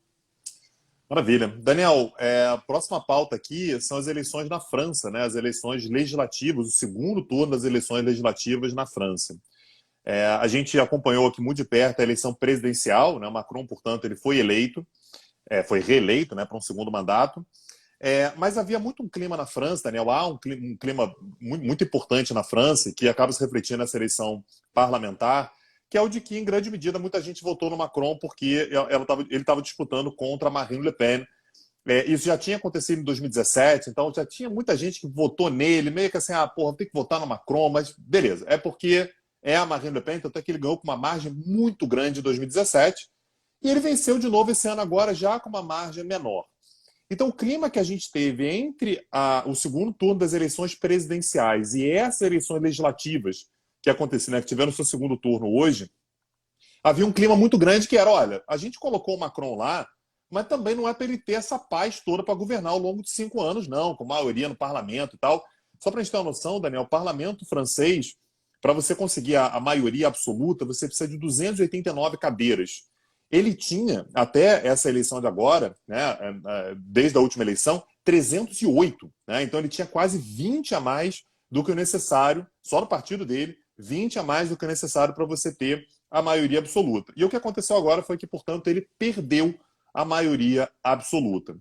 A: Maravilha. Daniel, a próxima pauta aqui são as eleições na França, né? As eleições legislativas, o segundo turno das eleições legislativas na França. A gente acompanhou aqui muito de perto a eleição presidencial, né? Macron, portanto, ele foi eleito, foi reeleito, né, para um segundo mandato. Mas havia muito um clima na França, Daniel, há um clima muito, muito importante na França, que acaba se refletindo nessa eleição parlamentar, que é o de que, em grande medida, muita gente votou no Macron porque ele estava disputando contra Marine Le Pen. Isso já tinha acontecido em 2017, então já tinha muita gente que votou nele, meio que assim, tem que votar no Macron, mas beleza, é porque é a Marine Le Pen, tanto é que ele ganhou com uma margem muito grande em 2017, e ele venceu de novo esse ano agora, já com uma margem menor. Então, o clima que a gente teve entre o segundo turno das eleições presidenciais e essas eleições legislativas que aconteceram, né, que tiveram seu segundo turno hoje, havia um clima muito grande que era, olha, a gente colocou o Macron lá, mas também não é para ele ter essa paz toda para governar ao longo de 5 anos, não, com maioria no parlamento e tal. Só para a gente ter uma noção, Daniel, o parlamento francês, para você conseguir a maioria absoluta, você precisa de 289 cadeiras. Ele tinha, até essa eleição de agora, né, desde a última eleição, 308. Né? Então ele tinha quase 20 a mais do que o necessário, só no partido dele, 20 a mais do que o necessário para você ter a maioria absoluta. E o que aconteceu agora foi que, portanto, ele perdeu a maioria absoluta.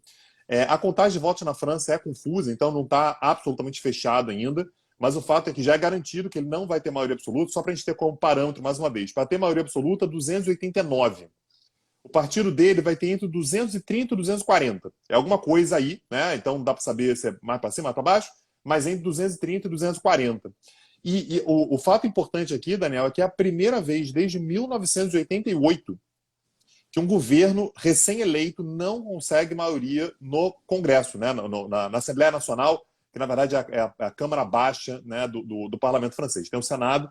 A: A contagem de votos na França é confusa, então não está absolutamente fechado ainda, mas o fato é que já é garantido que ele não vai ter maioria absoluta, só para a gente ter como parâmetro, mais uma vez, para ter maioria absoluta, 289. O partido dele vai ter entre 230 e 240. É alguma coisa aí, né? Então não dá para saber se é mais para cima, mais para baixo, mas entre 230 e 240. E o fato importante aqui, Daniel, é que é a primeira vez desde 1988 que um governo recém-eleito não consegue maioria no Congresso, né? Na Assembleia Nacional, que na verdade é a Câmara Baixa, né, do Parlamento francês. Tem o Senado.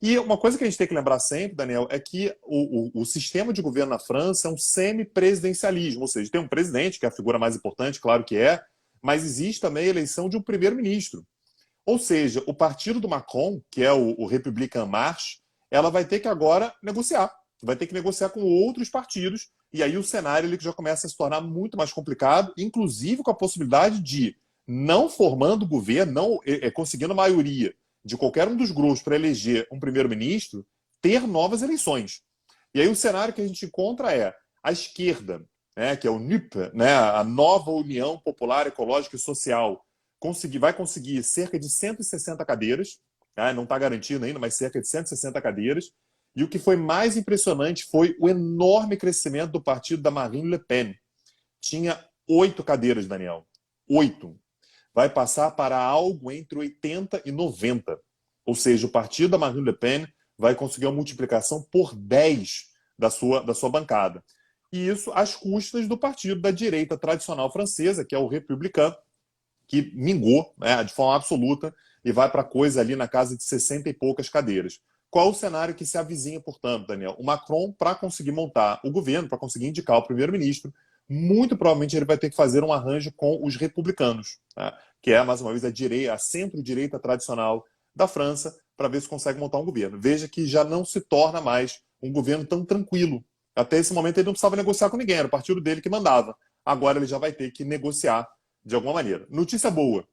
A: E uma coisa que a gente tem que lembrar sempre, Daniel, é que o sistema de governo na França é um semi-presidencialismo, ou seja, tem um presidente, que é a figura mais importante, claro que é, mas existe também a eleição de um primeiro-ministro. Ou seja, o partido do Macron, que é o Républicain Marche, ela vai ter que agora negociar. Vai ter que negociar com outros partidos, e aí o cenário ele já começa a se tornar muito mais complicado, inclusive com a possibilidade de, não formando governo, não conseguindo maioria de qualquer um dos grupos para eleger um primeiro-ministro, ter novas eleições. E aí o cenário que a gente encontra é a esquerda, né, que é o NUP, né, a Nova União Popular Ecológica e Social, vai conseguir cerca de 160 cadeiras, tá? Não está garantido ainda, mas cerca de 160 cadeiras. E o que foi mais impressionante foi o enorme crescimento do partido da Marine Le Pen. Tinha 8 cadeiras, Daniel. 8. Vai passar para algo entre 80 e 90. Ou seja, o partido da Marine Le Pen vai conseguir uma multiplicação por 10 da sua bancada. E isso às custas do partido da direita tradicional francesa, que é o Républicain, que mingou, né, de forma absoluta e vai para coisa ali na casa de 60 e poucas cadeiras. Qual o cenário que se avizinha, portanto, Daniel? O Macron, para conseguir montar o governo, para conseguir indicar o primeiro-ministro, muito provavelmente ele vai ter que fazer um arranjo com os republicanos, tá? Que é, mais uma vez, a centro-direita tradicional da França, para ver se consegue montar um governo. Veja que já não se torna mais um governo tão tranquilo. Até esse momento ele não precisava negociar com ninguém, era o partido dele que mandava. Agora ele já vai ter que negociar de alguma maneira. Notícia boa.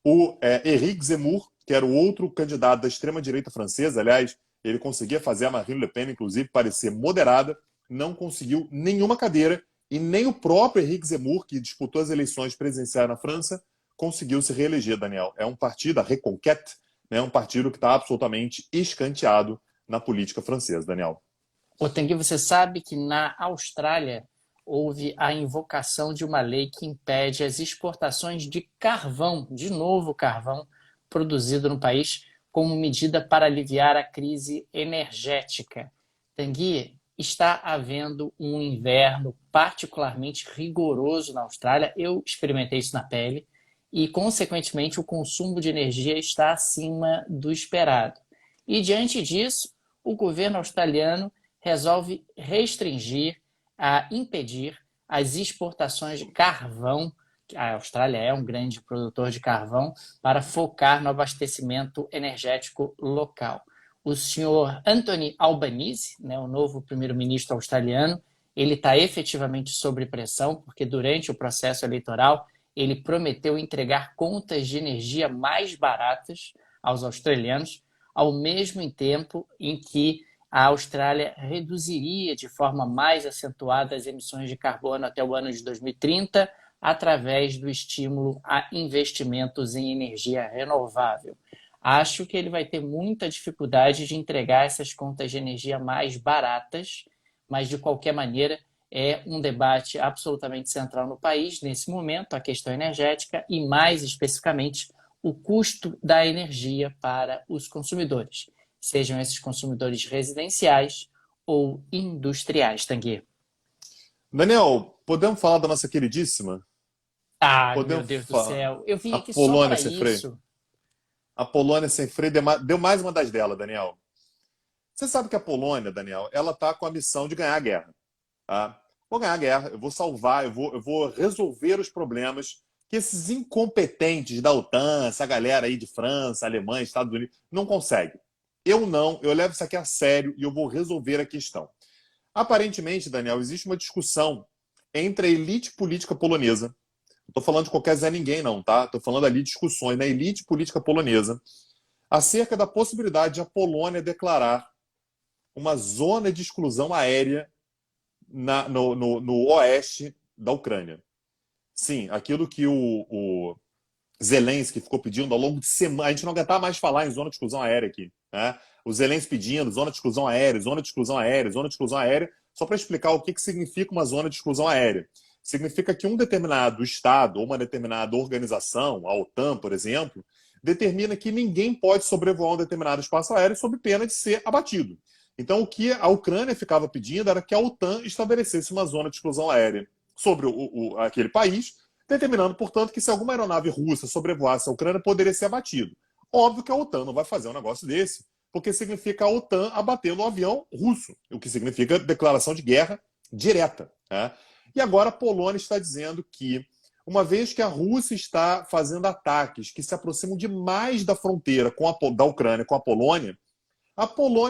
A: O Éric Zemmour, que era o outro candidato da extrema-direita francesa, aliás, ele conseguia fazer a Marine Le Pen, inclusive, parecer moderada, não conseguiu nenhuma cadeira, e nem o próprio Éric Zemmour, que disputou as eleições presidenciais na França, conseguiu se reeleger, Daniel. É um partido, a Reconquête, né, um partido que está absolutamente escanteado na política francesa, Daniel.
B: Tanguy, você sabe que na Austrália houve a invocação de uma lei que impede as exportações de carvão, de novo carvão, produzido no país, como medida para aliviar a crise energética. Tanguy, está havendo um inverno particularmente rigoroso na Austrália. Eu experimentei isso na pele. e, consequentemente, o consumo de energia está acima do esperado. E, diante disso, o governo australiano resolve restringir, impedir as exportações de carvão. A Austrália é um grande produtor de carvão, para focar no abastecimento energético local. O senhor Anthony Albanese, né, o novo primeiro-ministro australiano, ele está efetivamente sob pressão, porque durante o processo eleitoral ele prometeu entregar contas de energia mais baratas aos australianos, ao mesmo tempo em que a Austrália reduziria de forma mais acentuada as emissões de carbono até o ano de 2030, através do estímulo a investimentos em energia renovável. Acho que ele vai ter muita dificuldade de entregar essas contas de energia mais baratas, mas, de qualquer maneira, é um debate absolutamente central no país, nesse momento, a questão energética e, mais especificamente, o custo da energia para os consumidores, sejam esses consumidores residenciais ou industriais, Tanguy.
A: Daniel, podemos falar da nossa queridíssima?
B: Ah, meu
A: Podemos
B: Deus do
A: falar.
B: céu, eu vim
A: A
B: aqui só
A: Polônia
B: para
A: sem freio.
B: isso.
A: A Polônia sem freio deu mais uma das dela, Daniel. Você sabe que a Polônia, Daniel, ela está com a missão de ganhar a guerra. Tá? Vou ganhar a guerra, eu vou salvar, eu vou resolver os problemas que esses incompetentes da OTAN, essa galera aí de França, Alemanha, Estados Unidos, não conseguem. Eu não, eu levo isso aqui a sério e eu vou resolver a questão. Aparentemente, Daniel, existe uma discussão entre a elite política polonesa. Não estou falando de qualquer Zé Ninguém, não, tá? Estou falando ali de discussões na elite política polonesa acerca da possibilidade de a Polônia declarar uma zona de exclusão aérea no oeste da Ucrânia. Sim, aquilo que o Zelensky ficou pedindo ao longo de semana. A gente não aguentar mais falar em zona de exclusão aérea aqui. Né? O Zelensky pedindo zona de exclusão aérea, zona de exclusão aérea, zona de exclusão aérea, só para explicar o que significa uma zona de exclusão aérea. Significa que um determinado Estado ou uma determinada organização, a OTAN, por exemplo, determina que ninguém pode sobrevoar um determinado espaço aéreo sob pena de ser abatido. Então, o que a Ucrânia ficava pedindo era que a OTAN estabelecesse uma zona de exclusão aérea sobre aquele país, determinando, portanto, que se alguma aeronave russa sobrevoasse a Ucrânia, poderia ser abatido. Óbvio que a OTAN não vai fazer um negócio desse, porque significa a OTAN abater no avião russo, o que significa declaração de guerra direta. Né? E agora a Polônia está dizendo que, uma vez que a Rússia está fazendo ataques que se aproximam demais da fronteira da Ucrânia com a Polônia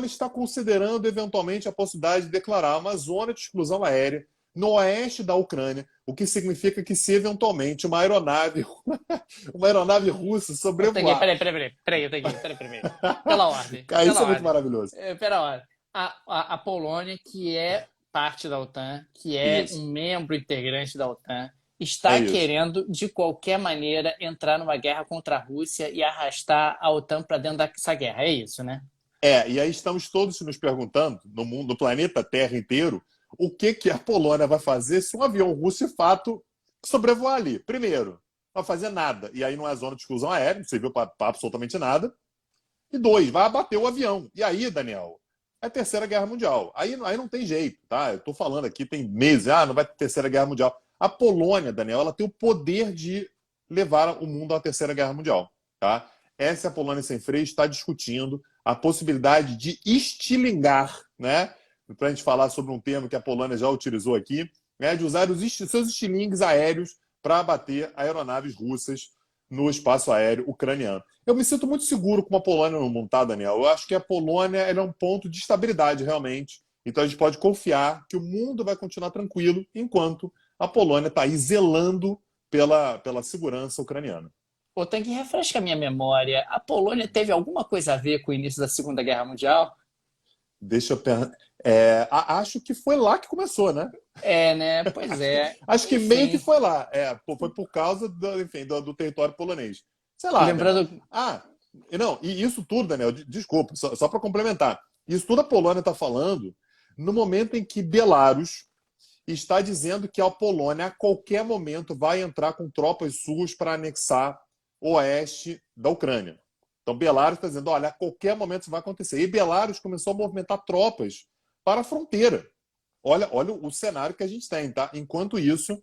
A: está considerando eventualmente a possibilidade de declarar uma zona de exclusão aérea no oeste da Ucrânia, o que significa que se eventualmente uma aeronave russa sobrevoar...
B: Peraí. Pela ordem.
A: Isso é muito maravilhoso.
B: Pela ordem. A Polônia, que é parte da OTAN, que é
A: Isso.
B: um membro integrante da OTAN, está querendo, de qualquer maneira, entrar numa guerra contra a Rússia e arrastar a OTAN para dentro dessa guerra. É isso, né?
A: E aí estamos todos nos perguntando, no mundo, no planeta Terra inteiro, o que a Polônia vai fazer se um avião russo, de fato, sobrevoar ali. Primeiro, não vai fazer nada. E aí não é zona de exclusão aérea, não serviu para absolutamente nada. E dois, vai abater o avião. E aí, Daniel, é a Terceira Guerra Mundial. Aí não tem jeito, tá? Eu estou falando aqui, tem meses, não vai ter Terceira Guerra Mundial. A Polônia, Daniel, ela tem o poder de levar o mundo à Terceira Guerra Mundial, tá? Essa é a Polônia sem freio está discutindo a possibilidade de estilingar, né? Para a gente falar sobre um termo que a Polônia já utilizou aqui, né? De usar seus estilingues aéreos para abater aeronaves russas no espaço aéreo ucraniano. Eu me sinto muito seguro com a Polônia no mundo, tá, Daniel? Eu acho que a Polônia é um ponto de estabilidade, realmente. Então a gente pode confiar que o mundo vai continuar tranquilo enquanto a Polônia está aí zelando pela segurança ucraniana.
B: Pô, tem que refrescar a minha memória. A Polônia teve alguma coisa a ver com o início da Segunda Guerra Mundial?
A: Deixa eu pensar. Acho que foi lá que começou, né?
B: Né? Pois é.
A: Acho que
B: Enfim.
A: meio que foi lá. Foi por causa do território polonês. Sei lá.
B: Lembrando.
A: Não, e isso tudo, Daniel, desculpa, só para complementar. Isso tudo a Polônia está falando no momento em que Belarus está dizendo que a Polônia, a qualquer momento, vai entrar com tropas suas para anexar o oeste da Ucrânia. Então, Belarus está dizendo, olha, a qualquer momento isso vai acontecer. E Belarus começou a movimentar tropas para a fronteira. Olha o cenário que a gente tem, tá? Enquanto isso,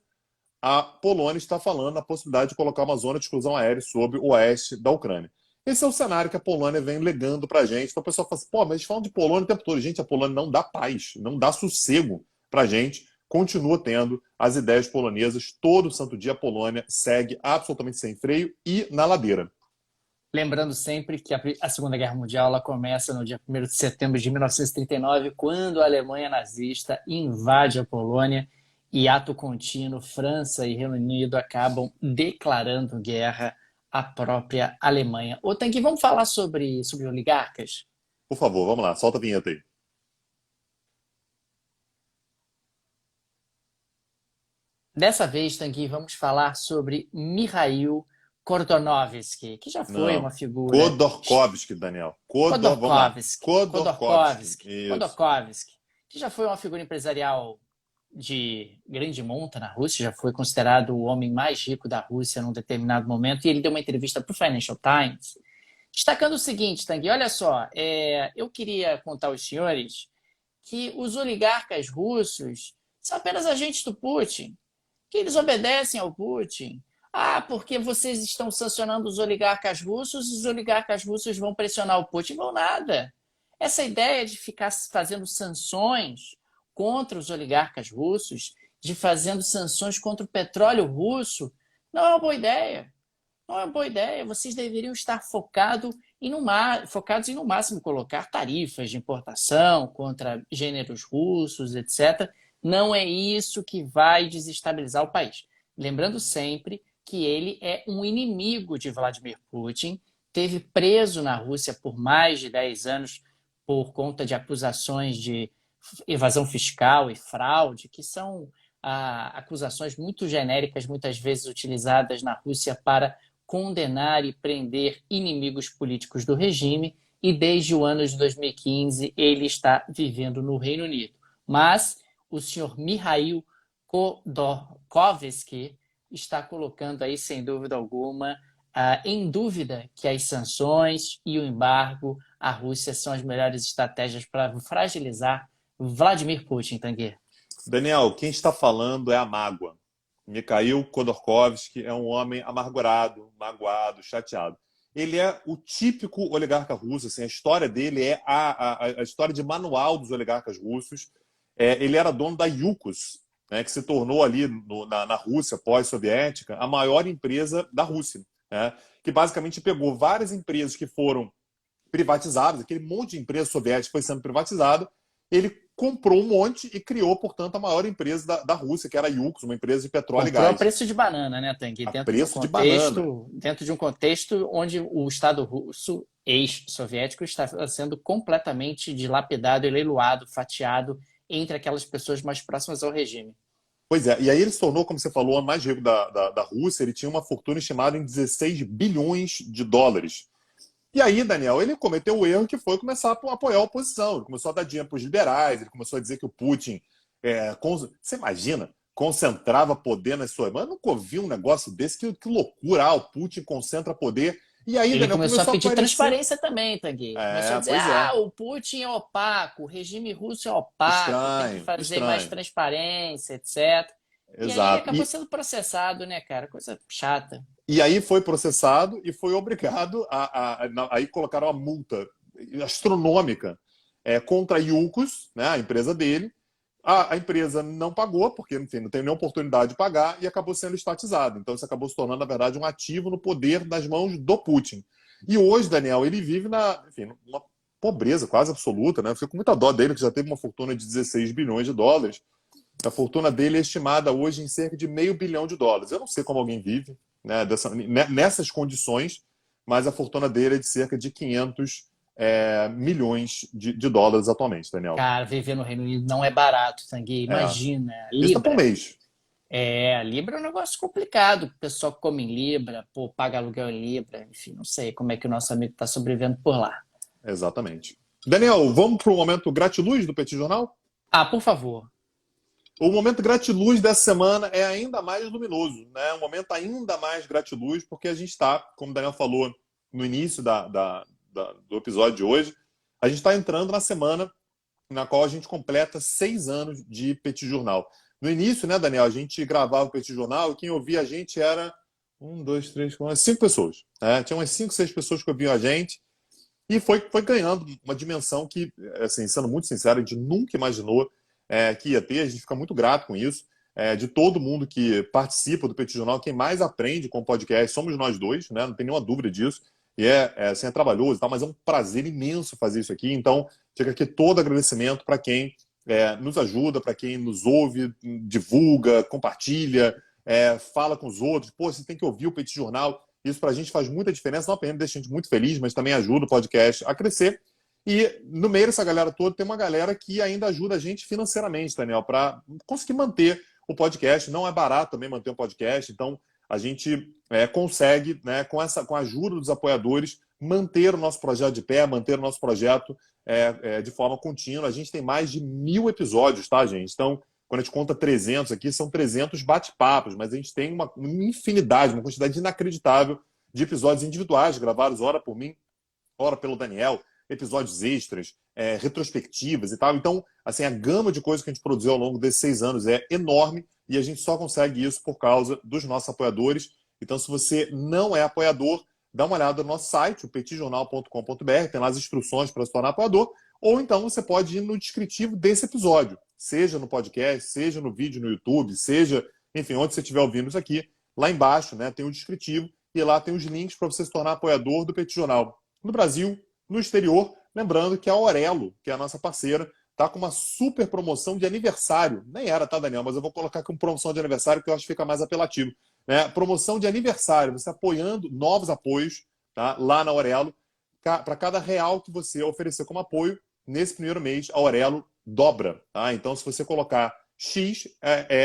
A: a Polônia está falando na possibilidade de colocar uma zona de exclusão aérea sobre o oeste da Ucrânia. Esse é o cenário que a Polônia vem legando para a gente. Então o pessoal fala assim, pô, mas eles falam de Polônia o tempo todo. Gente, a Polônia não dá paz, não dá sossego para a gente. Continua tendo as ideias polonesas. Todo santo dia a Polônia segue absolutamente sem freio e na ladeira.
B: Lembrando sempre que a Segunda Guerra Mundial ela começa no dia 1º de setembro de 1939, quando a Alemanha nazista invade a Polônia e, ato contínuo, França e Reino Unido acabam declarando guerra à própria Alemanha. Ô, Tanguy, vamos falar sobre oligarcas?
A: Por favor, vamos lá, solta a vinheta aí.
B: Dessa vez, Tanguy, vamos falar sobre Mikhail Khodorkovsky, que já foi
A: Não,
B: uma figura...
A: Khodorkovsky, Daniel. Vamos lá.
B: Khodorkovsky, que já foi uma figura empresarial de grande monta na Rússia, já foi considerado o homem mais rico da Rússia num determinado momento, e ele deu uma entrevista para o Financial Times, destacando o seguinte, Tanguy, olha só, eu queria contar aos senhores que os oligarcas russos são apenas agentes do Putin, que eles obedecem ao Putin. Ah, porque vocês estão sancionando os oligarcas russos vão pressionar o Putin. Vão nada. Essa ideia de ficar fazendo sanções contra os oligarcas russos, de fazendo sanções contra o petróleo russo, não é uma boa ideia. Não é uma boa ideia. Vocês deveriam estar focados em, no máximo, colocar tarifas de importação contra gêneros russos, etc. Não é isso que vai desestabilizar o país. Lembrando sempre que ele é um inimigo de Vladimir Putin, teve preso na Rússia por mais de 10 anos por conta de acusações de evasão fiscal e fraude, que são acusações muito genéricas, muitas vezes utilizadas na Rússia para condenar e prender inimigos políticos do regime, e desde o ano de 2015 ele está vivendo no Reino Unido. Mas o senhor Mikhail Khodorkovsky está colocando aí, sem dúvida alguma, em dúvida que as sanções e o embargo à Rússia são as melhores estratégias para fragilizar Vladimir Putin, Tanguy.
A: Daniel, quem está falando é a mágoa. Mikhail Khodorkovsky é um homem amargurado, magoado, chateado. Ele é o típico oligarca russo, assim, a história dele é a história de manual dos oligarcas russos. Ele era dono da Yukos, né, que se tornou ali na Rússia pós-soviética a maior empresa da Rússia, né, que basicamente pegou várias empresas que foram privatizadas, aquele monte de empresa soviética foi sendo privatizado, ele comprou um monte e criou, portanto, a maior empresa da Rússia, que era a Yukos, uma empresa de petróleo e gás.
B: Comprou a preço de banana, né, Tanguy? Dentro de um contexto onde o Estado russo, ex-soviético, está sendo completamente dilapidado, leiloado, fatiado entre aquelas pessoas mais próximas ao regime.
A: Pois é, e aí ele se tornou, como você falou, o mais rico da Rússia. Ele tinha uma fortuna estimada em 16 bilhões de dólares. E aí, Daniel, ele cometeu o erro que foi começar a apoiar a oposição. Ele começou a dar dinheiro para os liberais, ele começou a dizer que o Putin, você imagina, concentrava poder nas suas mãos. Eu nunca ouvi um negócio desse, que loucura, o Putin concentra poder. E aí,
B: ele
A: Daniel,
B: começou a pedir transparência também, Tanguy. Começou a dizer, o Putin é opaco, o regime russo é opaco, tem que fazer mais transparência, etc.
A: Exato.
B: E aí ele acabou sendo processado, né, cara? Coisa chata.
A: E aí foi processado e foi obrigado aí colocaram uma multa astronômica contra a Yukos, né, a empresa dele. A empresa não pagou, porque, enfim, não teve nenhuma oportunidade de pagar, e acabou sendo estatizado. Então isso acabou se tornando, na verdade, um ativo no poder das mãos do Putin. E hoje, Daniel, ele vive numa pobreza quase absoluta, né? Eu fico com muita dó dele, que já teve uma fortuna de 16 bilhões de dólares. A fortuna dele é estimada hoje em cerca de $500 milhão. Eu não sei como alguém vive, né, nessas condições, mas a fortuna dele é de cerca de 500 milhões de dólares atualmente, Daniel.
B: Cara, viver no Reino Unido não é barato, Tanguy. Imagina.
A: Isso tá por mês.
B: A Libra é um negócio complicado. O pessoal que come em Libra, paga aluguel em Libra. Enfim, não sei como é que o nosso amigo está sobrevivendo por lá.
A: Exatamente. Daniel, vamos para o momento gratiluz do Petit Jornal?
B: Por favor.
A: O momento gratiluz dessa semana é ainda mais luminoso, né? Um momento ainda mais gratiluz, porque a gente está, como o Daniel falou no início do episódio de hoje, a gente está entrando na semana na qual a gente completa 6 anos de Petit Jornal. no início, né, Daniel, a gente gravava o Petit Jornal e quem ouvia a gente era 5 pessoas. Né? Tinha umas 5, 6 pessoas que ouviam a gente e foi ganhando uma dimensão que, assim, sendo muito sincero, a gente nunca imaginou que ia ter. A gente fica muito grato com isso. De todo mundo que participa do Petit Jornal, quem mais aprende com o podcast somos nós dois, né? Não tem nenhuma dúvida disso. E assim, é trabalhoso, mas é um prazer imenso fazer isso aqui. Então, fica aqui todo agradecimento para quem nos ajuda, para quem nos ouve, divulga, compartilha, fala com os outros. Pô, você tem que ouvir o Petit Jornal. Isso para a gente faz muita diferença, não apenas deixa a gente muito feliz, mas também ajuda o podcast a crescer. E no meio dessa galera toda tem uma galera que ainda ajuda a gente financeiramente, Daniel, para conseguir manter o podcast. Não é barato também manter um podcast, então a gente consegue, né, com a ajuda dos apoiadores, manter o nosso projeto de pé, manter o nosso projeto de forma contínua. A gente tem mais de 1000 episódios, tá, gente? Então, quando a gente conta 300 aqui, são 300 bate-papos, mas a gente tem uma infinidade, uma quantidade inacreditável de episódios individuais, gravados ora por mim, ora pelo Daniel, episódios extras, retrospectivas e tal. Então, assim, a gama de coisas que a gente produziu ao longo desses 6 anos é enorme e a gente só consegue isso por causa dos nossos apoiadores. Então, se você não é apoiador, dá uma olhada no nosso site, o petitjornal.com.br, tem lá as instruções para se tornar apoiador, ou então você pode ir no descritivo desse episódio, seja no podcast, seja no vídeo no YouTube, seja, enfim, onde você estiver ouvindo isso aqui, lá embaixo, né, tem o descritivo e lá tem os links para você se tornar apoiador do Petit Jornal. No Brasil, no exterior, lembrando que a Aurelo, que é a nossa parceira, está com uma super promoção de aniversário. Nem era, tá, Daniel? Mas eu vou colocar aqui uma promoção de aniversário que eu acho que fica mais apelativo. Né? Promoção de aniversário, você apoiando novos apoios, tá? Lá na Aurelo. Para cada real que você oferecer como apoio, nesse primeiro mês, a Aurelo dobra. Tá? Então, se você colocar X,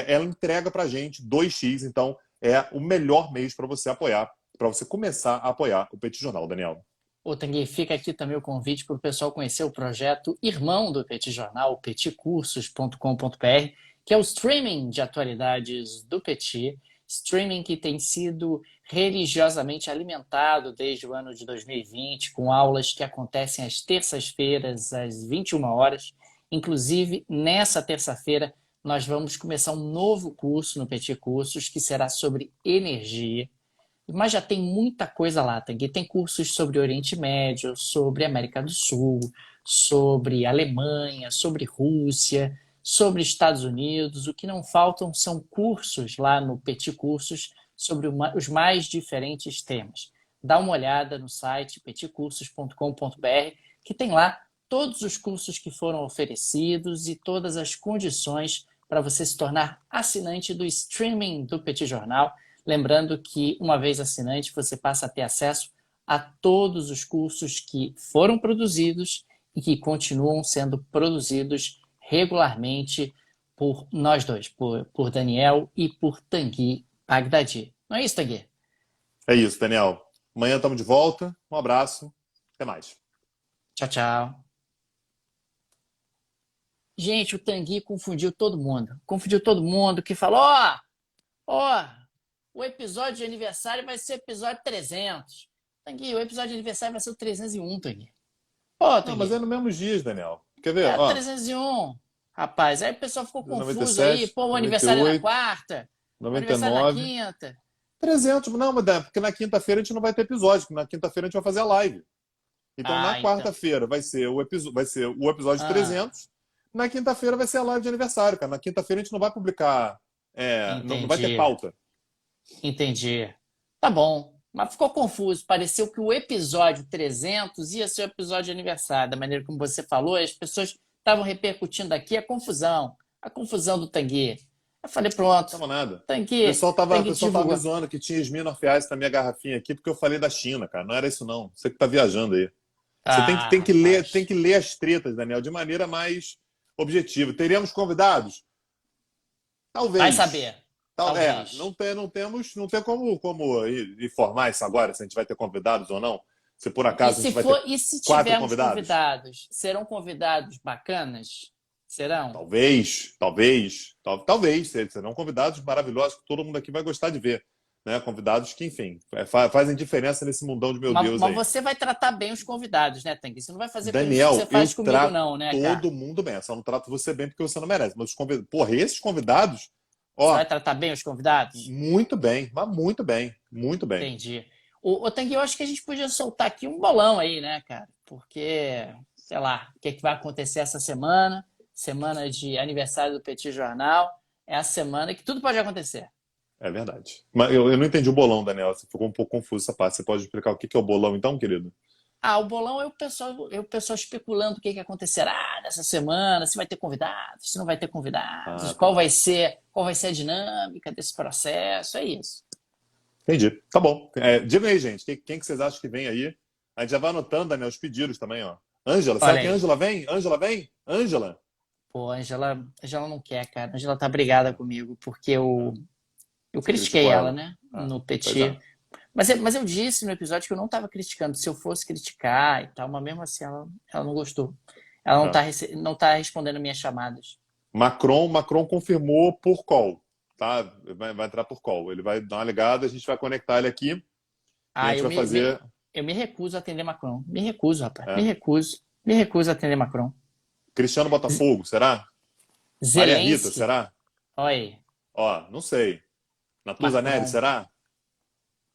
A: ela entrega para a gente 2X. Então, é o melhor mês para você apoiar, para você começar a apoiar o Petit Jornal, Daniel.
B: Ô, Tanguy, fica aqui também o convite para o pessoal conhecer o projeto irmão do Petit Jornal, petitcursos.com.br, que é o streaming de atualidades do Petit, streaming que tem sido religiosamente alimentado desde o ano de 2020, com aulas que acontecem às terças-feiras, às 21 horas. Inclusive, nessa terça-feira, nós vamos começar um novo curso no Petit Cursos, que será sobre energia. Mas já tem muita coisa lá, Tanguy. Tem cursos sobre Oriente Médio, sobre América do Sul, sobre Alemanha, sobre Rússia, sobre Estados Unidos. O que não faltam são cursos lá no Petit Cursos sobre os mais diferentes temas. Dá uma olhada no site petitcursos.com.br, que tem lá todos os cursos que foram oferecidos e todas as condições para você se tornar assinante do streaming do Petit Jornal. Lembrando que, uma vez assinante, você passa a ter acesso a todos os cursos que foram produzidos e que continuam sendo produzidos regularmente por nós dois, por Daniel e por Tanguy Bagdadi. Não é isso, Tanguy?
A: É isso, Daniel. Amanhã estamos de volta. Um abraço. Até mais.
B: Tchau, tchau. Gente, o Tanguy confundiu todo mundo. Confundiu todo mundo que falou, o episódio de aniversário vai ser o episódio 300. Tanguy, o episódio de aniversário vai ser o 301, Tanguy.
A: Não, mas é nos mesmos dias, Daniel. Quer ver?
B: É, 301. Rapaz, aí o pessoal ficou confuso
A: 97,
B: aí. Pô, o
A: 98,
B: aniversário é na quarta, o aniversário é na
A: 99,
B: quinta.
A: 300. Não, mas porque na quinta-feira a gente não vai ter episódio, porque na quinta-feira a gente vai fazer a live. Então, na quarta-feira vai ser o episódio 300. Na quinta-feira vai ser a live de aniversário, cara. Na quinta-feira a gente não vai publicar, não vai ter pauta.
B: Entendi. Tá bom. Mas ficou confuso. Pareceu que o episódio 300 ia ser o episódio de aniversário. Da maneira como você falou, as pessoas estavam repercutindo aqui a confusão. A confusão do Tanguy. Eu falei, pronto.
A: Não nada.
B: Tanguy,
A: o pessoal tava
B: divulgou.
A: me zoando que tinha Smirnoff Ice na minha garrafinha aqui porque eu falei da China, cara. Não era isso, não. Você que tá viajando aí. Você tem que ler as tretas, Daniel, de maneira mais objetiva. Teremos convidados? Talvez.
B: Vai saber. Talvez.
A: Não tem como informar isso agora, se a gente vai ter convidados ou não. Se por acaso a gente vai ter
B: e se
A: 4
B: tivermos
A: convidados,
B: serão convidados bacanas? Serão?
A: Talvez. Serão convidados maravilhosos que todo mundo aqui vai gostar de ver. né? Convidados que, enfim, fazem diferença nesse mundão de meu
B: Mas,
A: Deus
B: mas
A: aí.
B: você vai tratar bem os convidados, né, Tanguy? Você não vai fazer pelo estilo que
A: Daniel,
B: você
A: eu
B: faz comigo,
A: trato
B: não, né, cara?
A: todo mundo bem. Eu só não trato você bem porque você não merece. Mas os convidados, porra, esses convidados,
B: Você vai
A: ó,
B: tratar bem os convidados?
A: muito bem, mas muito bem, muito bem.
B: Entendi. Ô, Tanguy, eu acho que a gente podia soltar aqui um bolão aí, né, cara? Porque, sei lá, o que é que vai acontecer essa semana? Semana de aniversário do Petit Jornal. É a semana que tudo pode acontecer.
A: É verdade. Mas eu não entendi o bolão, Daniel. Você ficou um pouco confuso essa parte. Você pode explicar o que é o bolão, então, querido?
B: Ah, o bolão é o pessoal especulando o que que acontecerá nessa semana, se vai ter convidados, se não vai ter convidados,
A: Ah, tá.
B: qual vai ser a dinâmica desse processo, é isso.
A: Entendi. Tá bom. Diga aí, gente. Quem que vocês acham que vem aí? A gente já vai anotando, Daniel, os pedidos também, ó. Ângela, será
B: Olha
A: que a
B: aí.
A: Ângela vem? Ângela vem? Ângela?
B: Pô, a Angela não quer, cara. A Angela tá brigada comigo, porque
A: Ah,
B: eu
A: você
B: critiquei
A: criticou
B: ela,
A: ela?
B: né,
A: Ah,
B: no
A: pois é.
B: Petit. Mas eu disse no episódio que eu não estava criticando. Se eu fosse criticar e tal, mas mesmo assim ela não gostou. Ela não
A: Ah.
B: tá, não tá respondendo minhas chamadas.
A: Macron confirmou por call, tá? Vai entrar por call. Ele vai dar uma ligada, a gente vai conectar ele aqui e a
B: Ah,
A: gente vai fazer.
B: eu me recuso a atender Macron. Me recuso, rapaz. Me
A: é,
B: recuso. Me recuso a atender Macron.
A: Cristiano Botafogo, será? Maria Rita,
B: Zelensky,
A: será?
B: olha aí,
A: Ó, não sei. Natuzaneri,
B: Macron,
A: será?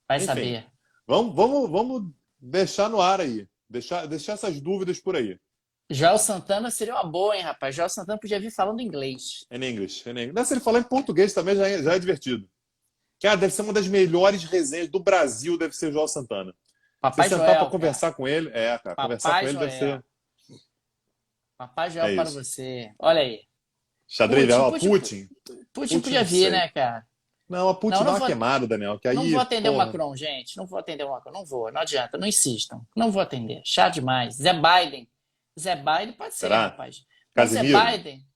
B: vai
A: Enfim,
B: saber.
A: vamos deixar no ar aí. Deixar essas dúvidas por aí.
B: Joel Santana seria uma boa, hein, rapaz? Joel Santana podia vir falando inglês.
A: Em inglês. Não, se ele falar em português também já é divertido. Cara, deve ser uma das melhores resenhas do Brasil, deve ser o João Santana. Você
B: Papai
A: sentar para
B: Joel, cara.
A: conversar com ele, cara, conversar com
B: Papai
A: ele deve
B: Joel.
A: ser.
B: Papai
A: É
B: Joel para
A: isso.
B: você. Olha aí.
A: Xadrez,
B: Putin,
A: ó,
B: Putin,
A: Putin.
B: Putin
A: Putin,
B: podia
A: não
B: vir,
A: sei.
B: né, cara?
A: Não, a
B: Não,
A: Putin dá
B: não
A: uma
B: vou,
A: queimada, Daniel, que
B: não vou
A: aí,
B: atender o
A: porra.
B: Macron, gente. Não vou atender o Macron. Não vou, não adianta. Não insistam. Não vou atender. Chato demais. Zé Biden. Zé Biden pode ser,
A: Será?
B: rapaz. Mas Zé
A: Casimiro?
B: Biden.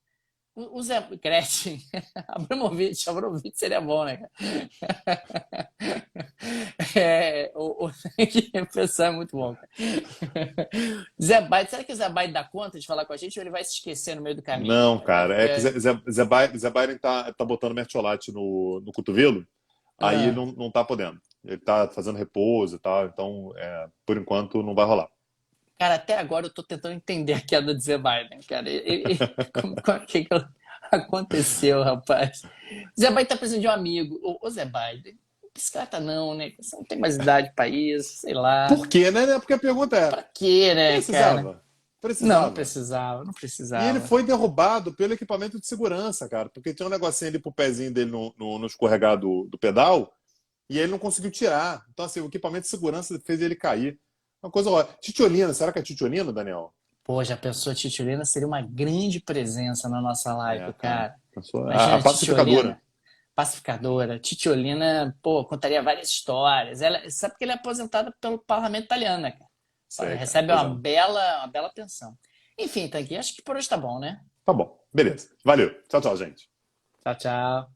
B: O Zé. Gretchen. Abramovich seria bom, né, cara? O pessoal é muito bom, cara. Zé Biden, será que o Zé Biden dá conta de falar com a gente ou ele vai se esquecer no meio do caminho,
A: Não,
B: rapaz?
A: cara. É que Zé Biden tá botando mertiolate no cotovelo, aí
B: Ah,
A: não tá podendo. Ele tá fazendo repouso e tal, então, por enquanto, não vai rolar.
B: cara, até agora eu tô tentando entender a queda de Zé Biden, cara. O que aconteceu, rapaz? Zé Biden tá precisando de um amigo. Ô Zé Biden, bicicleta não, né? Você não tem mais idade pra isso, sei lá.
A: Por quê, né? Porque a pergunta
B: Pra quê, né, cara?
A: precisava?
B: Não, não
A: Precisava.
B: precisava, não
A: E ele
B: precisava.
A: foi derrubado pelo equipamento de segurança, cara, porque tinha um negocinho ali pro pezinho dele no escorregar do pedal, e ele não conseguiu tirar. Então, assim, o equipamento de segurança fez ele cair. Uma coisa ótima. Titiolina, será que é Titiolina, Daniel?
B: Pô, já pensou, a Titiolina seria uma grande presença na nossa live,
A: Cara.
B: cara.
A: A
B: Imagina,
A: pacificadora.
B: Titiolina, pacificadora. Titiolina, pô, contaria várias histórias. Ela, sabe que ele é aposentada pelo parlamento italiano, né, cara? Olha,
A: Sei, cara.
B: recebe
A: Pois é.
B: uma bela pensão. Enfim, Tanguy, acho que por hoje tá bom, né?
A: Tá bom. Beleza. Valeu. Tchau, tchau, gente.
B: Tchau, tchau.